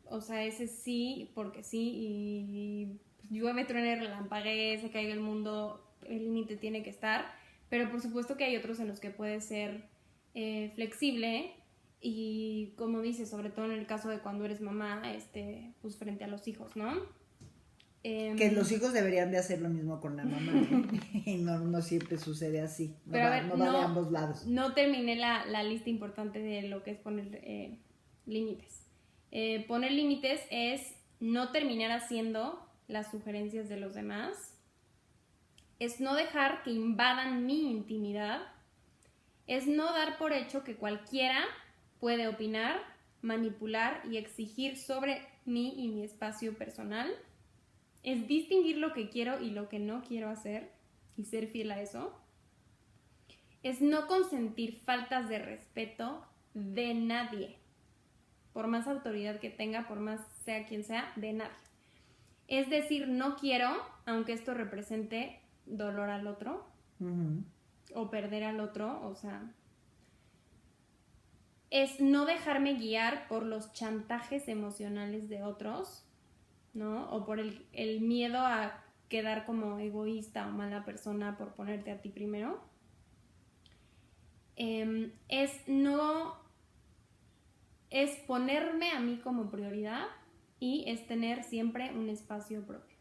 o sea, ese sí, porque sí, y llueve, truene, relampaguee, se caiga el mundo, el límite tiene que estar, pero por supuesto que hay otros en los que puede ser flexible, y como dices, sobre todo en el caso de cuando eres mamá, pues frente a los hijos, ¿no? Que los hijos deberían de hacer lo mismo con la mamá, ¿no? Y no siempre sucede así, pero a ver, no va de ambos lados. No terminé la lista importante de lo que es poner límites. Poner límites es no terminar haciendo las sugerencias de los demás, es no dejar que invadan mi intimidad, es no dar por hecho que cualquiera puede opinar, manipular y exigir sobre mí y mi espacio personal, es distinguir lo que quiero y lo que no quiero hacer y ser fiel a eso, es no consentir faltas de respeto de nadie, por más autoridad que tenga, por más sea quien sea, de nadie. Es decir, no quiero, aunque esto represente dolor al otro, o perder al otro, o sea, es no dejarme guiar por los chantajes emocionales de otros, ¿no? O por el miedo a quedar como egoísta o mala persona por ponerte a ti primero. Es ponerme a mí como prioridad y es tener siempre un espacio propio.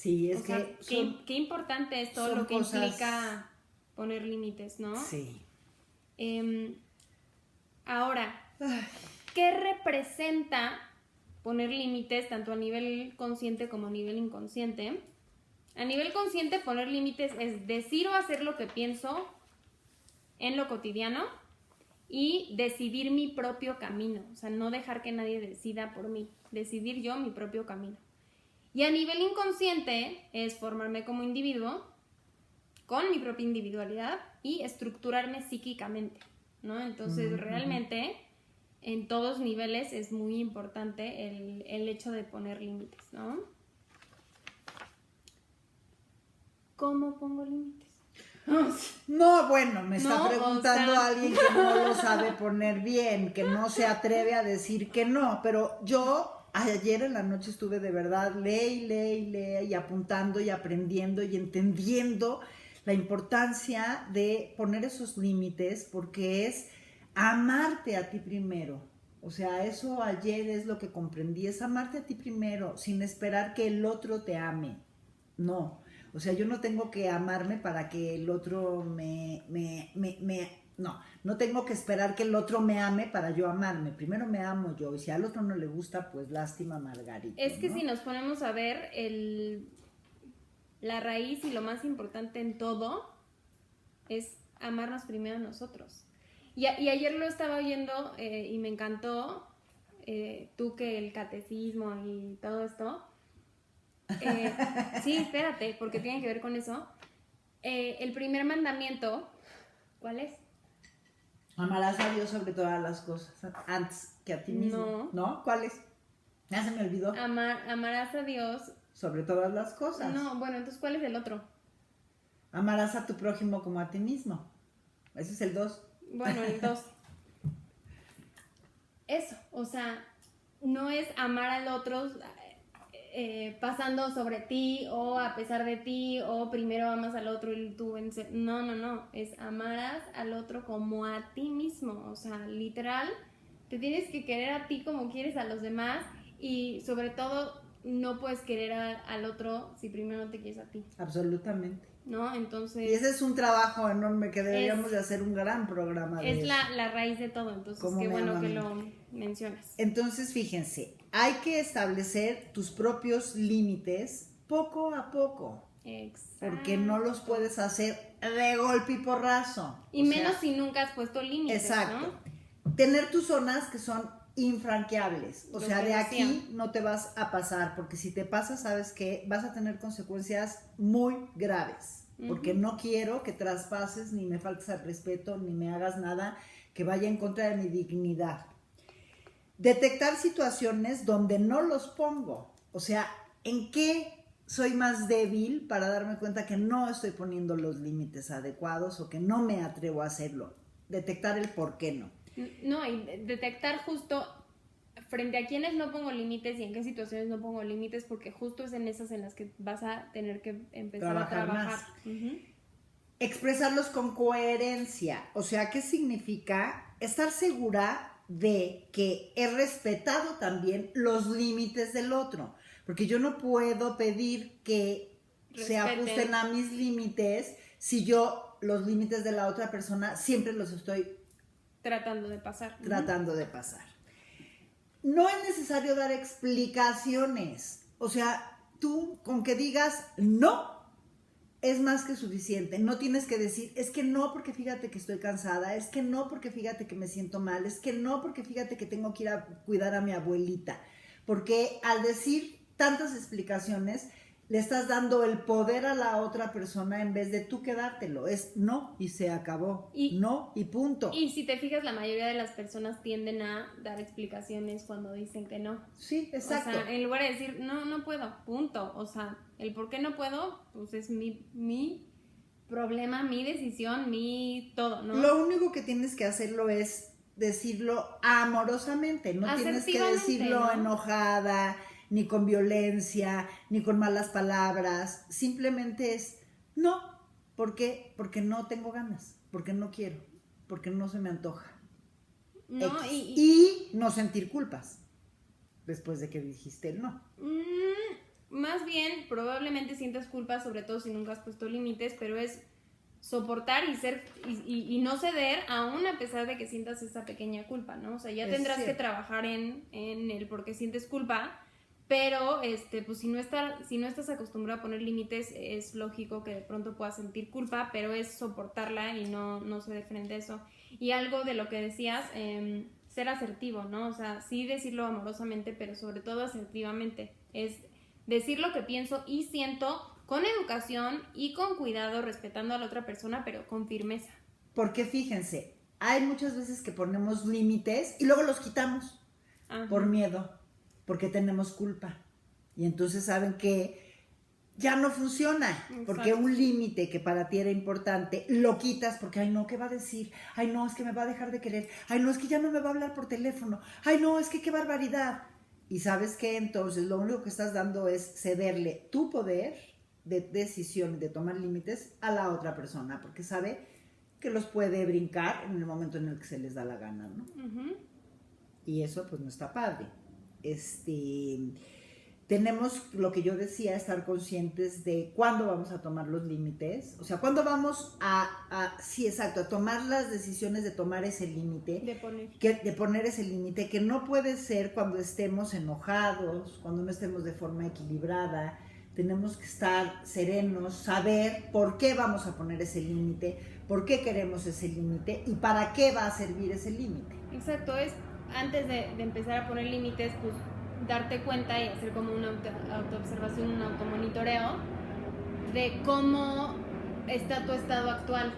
Sí, es O sea, que qué importante es todo son lo que cosas- implica poner límites, ¿no? Sí. Ahora, Ay, ¿qué representa poner límites tanto a nivel consciente como a nivel inconsciente? A nivel consciente, poner límites es decir o hacer lo que pienso en lo cotidiano y decidir mi propio camino, o sea, no dejar que nadie decida por mí, decidir yo mi propio camino. Y a nivel inconsciente es formarme como individuo, con mi propia individualidad y estructurarme psíquicamente, ¿no? Entonces, realmente, en todos niveles es muy importante el hecho de poner límites, ¿no? ¿Cómo pongo límites? No, bueno, me está No, preguntando o sea- alguien que no lo sabe poner bien, que no se atreve a decir que no, pero yo ayer en la noche estuve de verdad, lee y apuntando y aprendiendo y entendiendo la importancia de poner esos límites porque es amarte a ti primero. O sea, eso ayer es lo que comprendí, es amarte a ti primero, sin esperar que el otro te ame. No. O sea, yo no tengo que amarme para que el otro no tengo que esperar que el otro me ame para yo amarme. Primero me amo yo y si al otro no le gusta, pues lástima Margarita. Es que ¿no? si nos ponemos a ver la raíz y lo más importante en todo es amarnos primero a nosotros. Y ayer lo estaba oyendo y me encantó, tú que el catecismo y todo esto. Sí, espérate, porque tiene que ver con eso. El primer mandamiento, ¿cuál es? Amarás a Dios sobre todas las cosas, antes que a ti mismo. ¿No? ¿Cuál es? Ya se me olvidó. Amarás a Dios. Sobre todas las cosas. No, bueno, entonces, ¿cuál es el otro? Amarás a tu prójimo como a ti mismo. Ese es el 2. Bueno, el 2. Eso, o sea, no es amar al otro pasando sobre ti o a pesar de ti o primero amas al otro y tú vences. No, es amarás al otro como a ti mismo, o sea, literal, te tienes que querer a ti como quieres a los demás y sobre todo no puedes querer al otro si primero no te quieres a ti, Absolutamente. ¿no? Entonces... Y ese es un trabajo enorme que deberíamos de hacer un gran programa de es eso. la raíz de todo, entonces ¿Cómo qué me bueno ama que a mí? lo mencionas. Entonces, fíjense, hay que establecer tus propios límites poco a poco. Exacto. Porque no los puedes hacer de golpe y porrazo. Y menos si nunca has puesto límites, exacto. ¿no? Tener tus zonas que son infranqueables. O Lo sea, que de decía. aquí no te vas a pasar, porque si te pasas, sabes que vas a tener consecuencias muy graves. Porque no quiero que traspases, ni me faltes al respeto, ni me hagas nada que vaya en contra de mi dignidad. Detectar situaciones donde no los pongo. O sea, ¿en qué soy más débil para darme cuenta que no estoy poniendo los límites adecuados o que no me atrevo a hacerlo? Detectar el por qué no. No, y detectar justo frente a quiénes no pongo límites y en qué situaciones no pongo límites, porque justo es en esas en las que vas a tener que empezar a trabajar. Más. Expresarlos con coherencia. O sea, ¿qué significa? Estar segura de que he respetado también los límites del otro. Porque yo no puedo pedir que se ajusten a mis límites si yo los límites de la otra persona siempre los estoy tratando de pasar. No es necesario dar explicaciones. O sea, tú con que digas no es más que suficiente. No tienes que decir, es que no porque fíjate que estoy cansada, es que no porque fíjate que me siento mal, es que no porque fíjate que tengo que ir a cuidar a mi abuelita. Porque al decir tantas explicaciones, le estás dando el poder a la otra persona en vez de tú quedártelo. Es no y se acabó. No y punto. Y si te fijas, la mayoría de las personas tienden a dar explicaciones cuando dicen que no. Sí, exacto. O sea, en lugar de decir, no puedo, punto. O sea, el por qué no puedo, pues es mi problema, mi decisión, mi todo, ¿no? Lo único que tienes que hacerlo es decirlo amorosamente. No tienes que decirlo ¿no? enojada, ni con violencia, ni con malas palabras. Simplemente es no. ¿Por qué? Porque no tengo ganas, porque no quiero, porque no se me antoja. No, y no sentir culpas después de que dijiste el no. más bien probablemente sientas culpa, sobre todo si nunca has puesto límites, pero es soportar y ser y no ceder aún a pesar de que sientas esa pequeña culpa, ¿no? O sea, ya tendrás que trabajar en el por qué sientes culpa, pero pues si no estás acostumbrado a poner límites, es lógico que de pronto puedas sentir culpa, pero es soportarla y no ceder frente a eso. Y algo de lo que decías, ser asertivo, ¿no? O sea, sí decirlo amorosamente, pero sobre todo asertivamente. Es decir lo que pienso y siento con educación y con cuidado, respetando a la otra persona, pero con firmeza. Porque fíjense, hay muchas veces que ponemos límites y luego los quitamos. Ajá. Por miedo, porque tenemos culpa. Y entonces saben que ya no funciona. Exacto. Porque un límite que para ti era importante, lo quitas porque, ay no, ¿qué va a decir? Ay no, es que me va a dejar de querer. Ay no, es que ya no me va a hablar por teléfono. Ay no, es que qué barbaridad. Y ¿sabes qué? Entonces lo único que estás dando es cederle tu poder de decisión, de tomar límites a la otra persona, porque sabe que los puede brincar en el momento en el que se les da la gana, ¿no? Uh-huh. Y eso pues no está padre. Tenemos, lo que yo decía, estar conscientes de cuándo vamos a tomar los límites, o sea, cuándo vamos sí, exacto, a tomar las decisiones de tomar ese límite, de poner ese límite, que no puede ser cuando estemos enojados, cuando no estemos de forma equilibrada. Tenemos que estar serenos, saber por qué vamos a poner ese límite, por qué queremos ese límite y para qué va a servir ese límite. Exacto, es antes de empezar a poner límites, pues darte cuenta y hacer como una autoobservación, un automonitoreo de cómo está tu estado actual,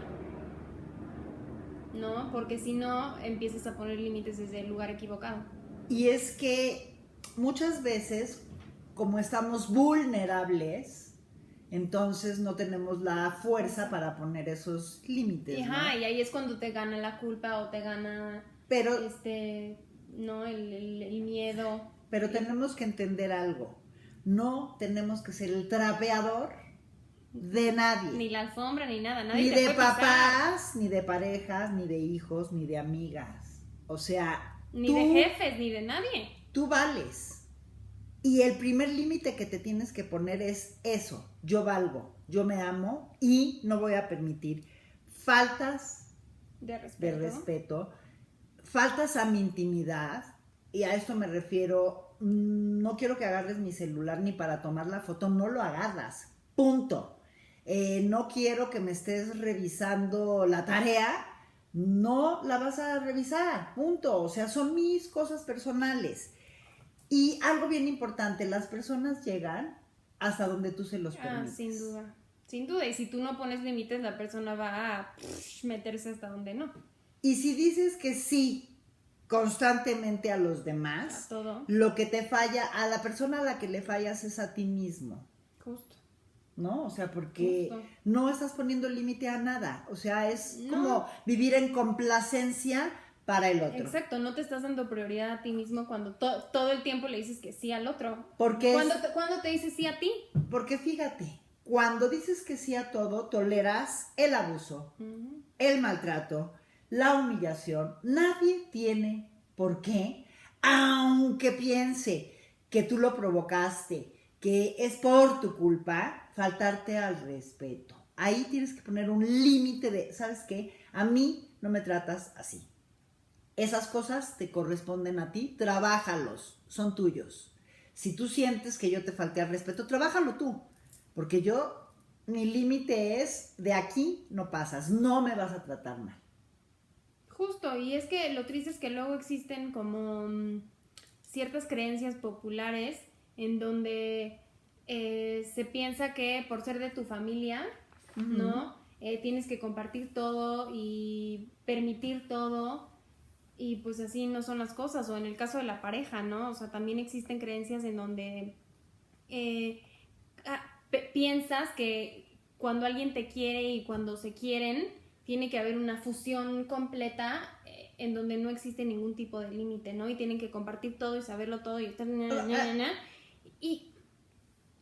¿no? Porque si no, empiezas a poner límites desde el lugar equivocado. Y es que muchas veces, como estamos vulnerables, entonces no tenemos la fuerza para poner esos límites. Ajá, ¿no? Y ahí es cuando te gana la culpa o te gana ¿no? el miedo. Pero tenemos que entender algo. No tenemos que ser el trapeador de nadie. Ni la alfombra, ni nada. Nadie ni te de puede papás, pisar. Ni de parejas, ni de hijos, ni de amigas. O sea, ni de jefes, ni de nadie. Tú vales. Y el primer límite que te tienes que poner es eso. Yo valgo, yo me amo y no voy a permitir faltas de respeto, faltas a mi intimidad. Y a esto me refiero, no quiero que agarres mi celular ni para tomar la foto, no lo agarras, punto. No quiero que me estés revisando la tarea, no la vas a revisar, punto. O sea, son mis cosas personales. Y algo bien importante, las personas llegan hasta donde tú se los permites. Sin duda, sin duda. Y si tú no pones límites, la persona va a meterse hasta donde no. Y si dices que sí constantemente a los demás, a todo, lo que te falla, a la persona a la que le fallas es a ti mismo. Justo. ¿No? O sea, porque no estás poniendo límite a nada. O sea, es como vivir en complacencia para el otro. Exacto, no te estás dando prioridad a ti mismo cuando todo el tiempo le dices que sí al otro. Porque ¿Cuándo te dices sí a ti? Porque fíjate, cuando dices que sí a todo, toleras el abuso, el maltrato, la humillación. Nadie tiene por qué, aunque piense que tú lo provocaste, que es por tu culpa, faltarte al respeto. Ahí tienes que poner un límite de, ¿sabes qué? A mí no me tratas así. Esas cosas te corresponden a ti, trabájalos, son tuyos. Si tú sientes que yo te falté al respeto, trabájalo tú, porque mi límite es, de aquí no pasas, no me vas a tratar mal. Justo, y es que lo triste es que luego existen como ciertas creencias populares en donde se piensa que por ser de tu familia, ¿no? Tienes que compartir todo y permitir todo, y pues así no son las cosas. O en el caso de la pareja, ¿no? O sea, también existen creencias en donde piensas que cuando alguien te quiere y cuando se quieren, tiene que haber una fusión completa en donde no existe ningún tipo de límite, ¿no? Y tienen que compartir todo y saberlo todo y estar... Y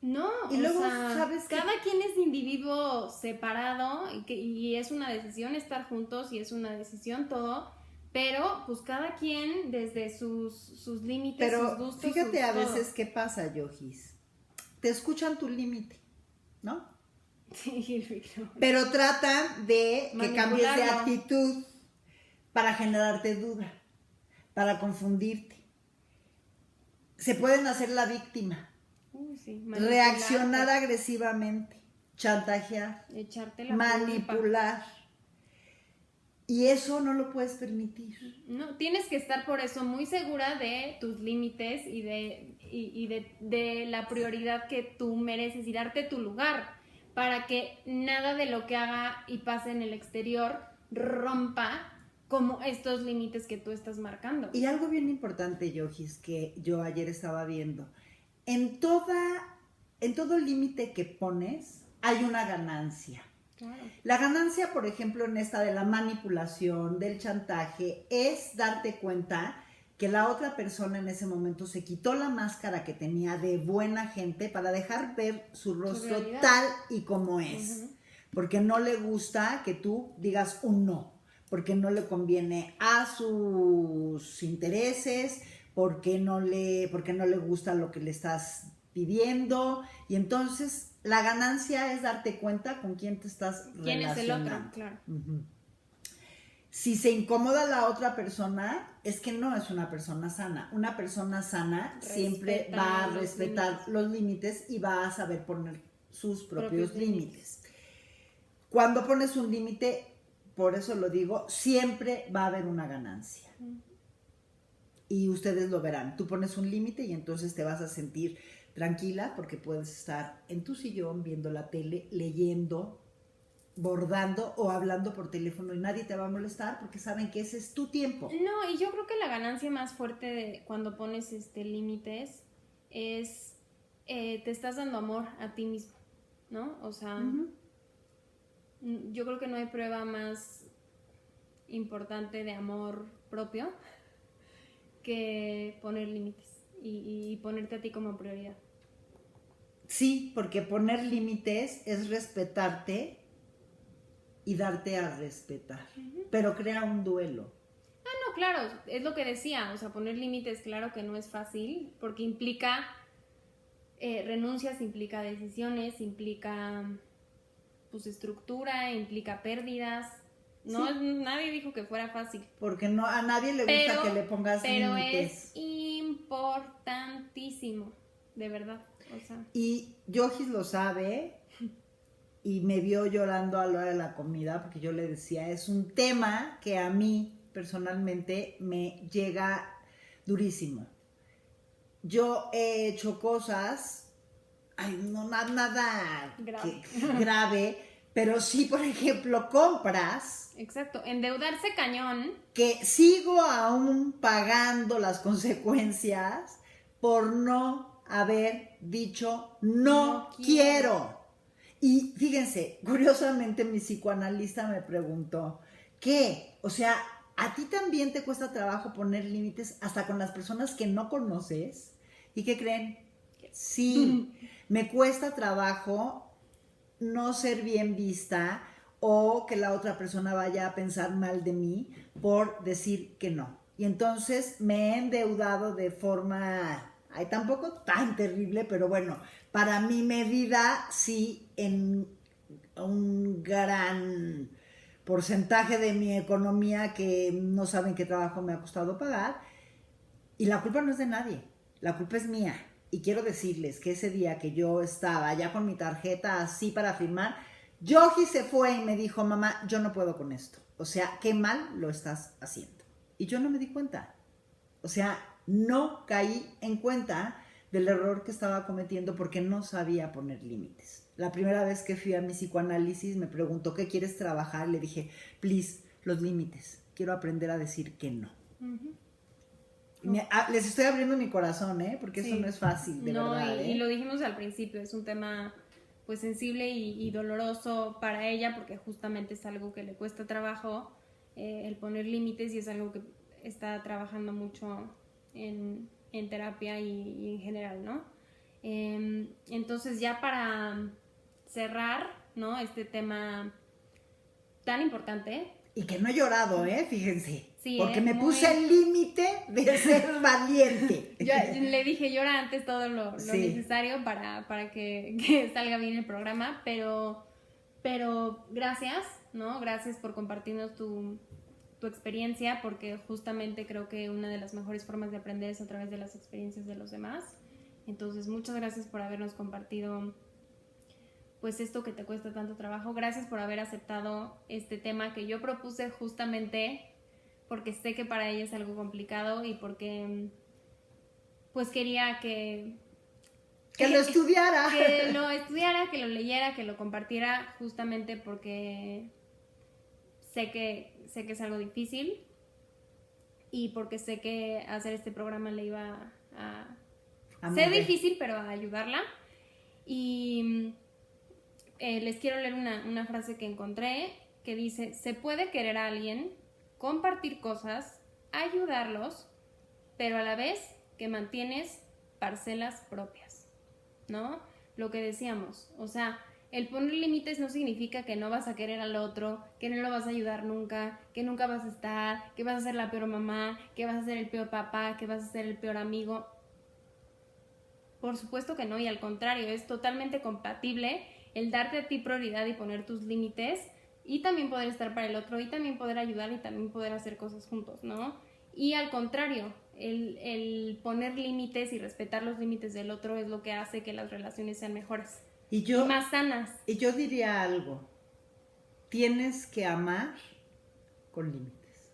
no, y luego, ¿sabes qué? Cada quien es individuo separado y es una decisión estar juntos y es una decisión todo, pero pues cada quien desde sus límites, pero sus gustos. Fíjate a veces qué pasa, Yojis. te escuchan tu límite, ¿no? Sí, no. Pero tratan de que cambies de Manipularlo. actitud para generarte duda, para confundirte. Se pueden hacer la víctima, Sí, reaccionar agresivamente, chantajear, echarte la manipular. Y eso no lo puedes permitir. No, tienes que estar por eso muy segura de tus límites y de la prioridad que tú mereces y darte tu lugar para que nada de lo que haga y pase en el exterior rompa como estos límites que tú estás marcando. Y algo bien importante, Yojis, que yo ayer estaba viendo. En todo límite que pones hay una ganancia. Claro. La ganancia, por ejemplo, en esta de la manipulación, del chantaje, es darte cuenta que la otra persona en ese momento se quitó la máscara que tenía de buena gente para dejar ver su rostro tal y como es. Porque no le gusta que tú digas un no, porque no le conviene a sus intereses, porque no le gusta lo que le estás pidiendo, y entonces la ganancia es darte cuenta con quién te estás relacionando. ¿Quién es el otro? Claro. Si se incomoda la otra persona, es que no es una persona sana. Una persona sana siempre va a respetar los límites y va a saber poner sus propios límites. Cuando pones un límite, por eso lo digo, siempre va a haber una ganancia. Y ustedes lo verán. Tú pones un límite y entonces te vas a sentir tranquila porque puedes estar en tu sillón viendo la tele, leyendo, bordando o hablando por teléfono y nadie te va a molestar porque saben que ese es tu tiempo. No, y yo creo que la ganancia más fuerte de cuando pones límites es te estás dando amor a ti mismo, ¿no? O sea, yo creo que no hay prueba más importante de amor propio que poner límites y ponerte a ti como prioridad. Sí, porque poner límites es respetarte y darte a respetar, pero crea un duelo. No, claro, es lo que decía, o sea, poner límites claro que no es fácil porque implica renuncias, implica decisiones, implica pues estructura, implica pérdidas. No, sí. Nadie dijo que fuera fácil. Porque no, a nadie le gusta que le pongas límites. Pero es importantísimo, de verdad. O sea. Y Yojis lo sabe y me vio llorando a la hora de la comida porque yo le decía, es un tema que a mí personalmente me llega durísimo. Yo he hecho cosas, no nada grave, pero sí, por ejemplo, compras. Exacto, endeudarse cañón. Que sigo aún pagando las consecuencias por no haber dicho no quiero. Y fíjense, curiosamente mi psicoanalista me preguntó, ¿qué? O sea, ¿a ti también te cuesta trabajo poner límites hasta con las personas que no conoces? ¿Y qué creen? Sí, me cuesta trabajo no ser bien vista o que la otra persona vaya a pensar mal de mí por decir que no. Y entonces me he endeudado de forma, tampoco tan terrible, pero bueno, para mi medida sí en un gran porcentaje de mi economía que no saben qué trabajo me ha costado pagar. Y la culpa no es de nadie, la culpa es mía. Y quiero decirles que ese día que yo estaba ya con mi tarjeta así para firmar, Yoji se fue y me dijo, mamá, yo no puedo con esto. O sea, qué mal lo estás haciendo. Y yo no me di cuenta. O sea, no caí en cuenta del error que estaba cometiendo porque no sabía poner límites. La primera vez que fui a mi psicoanálisis me preguntó, ¿qué quieres trabajar? Le dije, please, los límites. Quiero aprender a decir que no. Les estoy abriendo mi corazón, porque sí. Eso no es fácil, de verdad. Y lo dijimos al principio, es un tema pues sensible y doloroso para ella porque justamente es algo que le cuesta trabajo el poner límites y es algo que está trabajando mucho en terapia y en general, ¿no? Entonces ya para cerrar, ¿no? Este tema tan importante. Y que no he llorado, fíjense. Sí, porque me puse el límite de ser valiente. Yo le dije, llora antes todo lo Sí. necesario para que salga bien el programa, pero gracias, ¿no? Gracias por compartirnos tu experiencia, porque justamente creo que una de las mejores formas de aprender es a través de las experiencias de los demás. Entonces, muchas gracias por habernos compartido pues esto que te cuesta tanto trabajo. Gracias por haber aceptado este tema que yo propuse justamente porque sé que para ella es algo complicado y porque pues quería que lo estudiara. Que lo estudiara, que lo leyera, que lo compartiera, justamente porque sé que es algo difícil y porque sé que hacer este programa le iba a ser difícil, pero a ayudarla. Y les quiero leer una frase que encontré que dice: se puede querer a alguien, compartir cosas, ayudarlos, pero a la vez que mantienes parcelas propias, ¿no? Lo que decíamos, o sea, el poner límites no significa que no vas a querer al otro, que no lo vas a ayudar nunca, que nunca vas a estar, que vas a ser la peor mamá, que vas a ser el peor papá, que vas a ser el peor amigo. Por supuesto que no, y al contrario, es totalmente compatible el darte a ti prioridad y poner tus límites y también poder estar para el otro y también poder ayudar y también poder hacer cosas juntos, ¿no? Y al contrario, el poner límites y respetar los límites del otro es lo que hace que las relaciones sean mejores y más sanas. Y yo diría algo: tienes que amar con límites.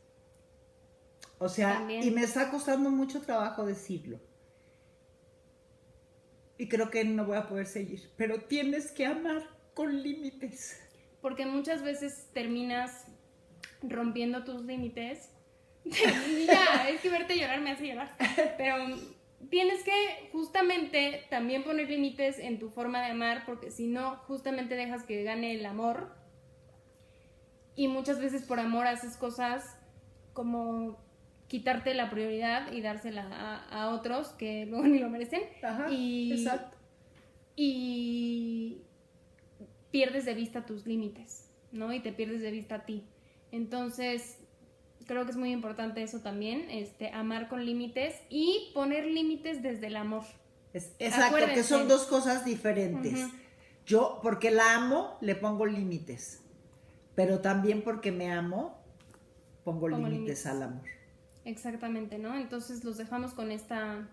O sea, también. Y me está costando mucho trabajo decirlo. Y creo que no voy a poder seguir, pero tienes que amar con límites. Porque muchas veces terminas rompiendo tus límites. Ya, es que verte llorar me hace llorar. Pero tienes que justamente también poner límites en tu forma de amar, porque si no, justamente dejas que gane el amor. Y muchas veces por amor haces cosas como quitarte la prioridad y dársela a otros que luego ni lo merecen. Ajá, exacto. Y pierdes de vista tus límites, ¿no? Y te pierdes de vista a ti. Entonces, creo que es muy importante eso también, amar con límites y poner límites desde el amor. Exacto, acuérdense. Que son dos cosas diferentes. Uh-huh. Yo, porque la amo, le pongo límites, pero también porque me amo, pongo límites al amor. Exactamente, ¿no? Entonces los dejamos con estas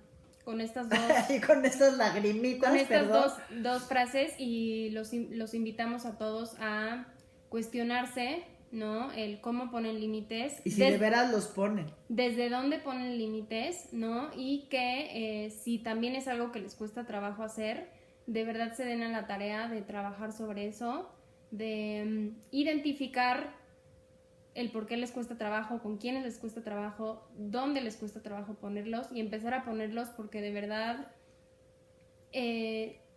dos... y con estas lagrimitas, con estas dos frases, y los invitamos a todos a cuestionarse, ¿no? El cómo ponen límites. Y si de veras los ponen. Desde dónde ponen límites, ¿no? Y que si también es algo que les cuesta trabajo hacer, de verdad se den a la tarea de trabajar sobre eso, de identificar el por qué les cuesta trabajo, con quiénes les cuesta trabajo, dónde les cuesta trabajo ponerlos, y empezar a ponerlos, porque de verdad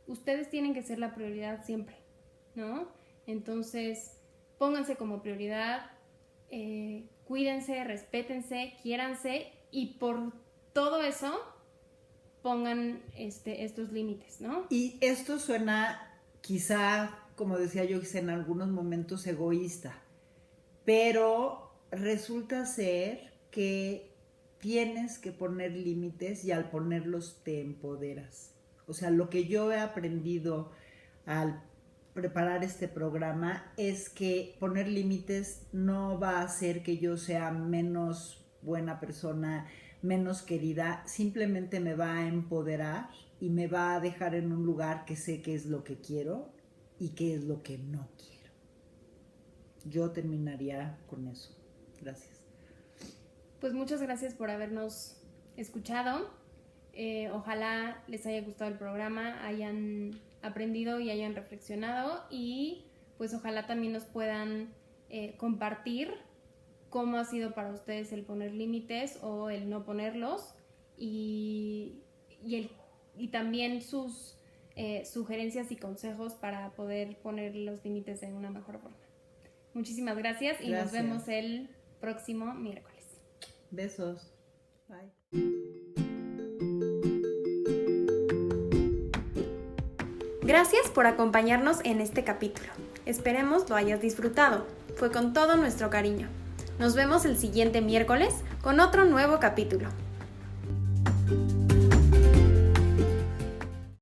ustedes tienen que ser la prioridad siempre, ¿no? Entonces, pónganse como prioridad, cuídense, respétense, quiéranse, y por todo eso pongan estos límites, ¿no? Y esto suena quizá, como decía yo, en algunos momentos egoísta, pero resulta ser que tienes que poner límites, y al ponerlos te empoderas. O sea, lo que yo he aprendido al preparar este programa es que poner límites no va a hacer que yo sea menos buena persona, menos querida, simplemente me va a empoderar y me va a dejar en un lugar que sé qué es lo que quiero y qué es lo que no quiero. Yo terminaría con eso. Gracias. Pues muchas gracias por habernos escuchado. Ojalá les haya gustado el programa, hayan aprendido y hayan reflexionado, y pues ojalá también nos puedan compartir cómo ha sido para ustedes el poner límites o el no ponerlos, y también sus sugerencias y consejos para poder poner los límites de una mejor forma. Muchísimas gracias y nos vemos el próximo miércoles. Besos. Bye. Gracias por acompañarnos en este capítulo. Esperemos lo hayas disfrutado. Fue con todo nuestro cariño. Nos vemos el siguiente miércoles con otro nuevo capítulo.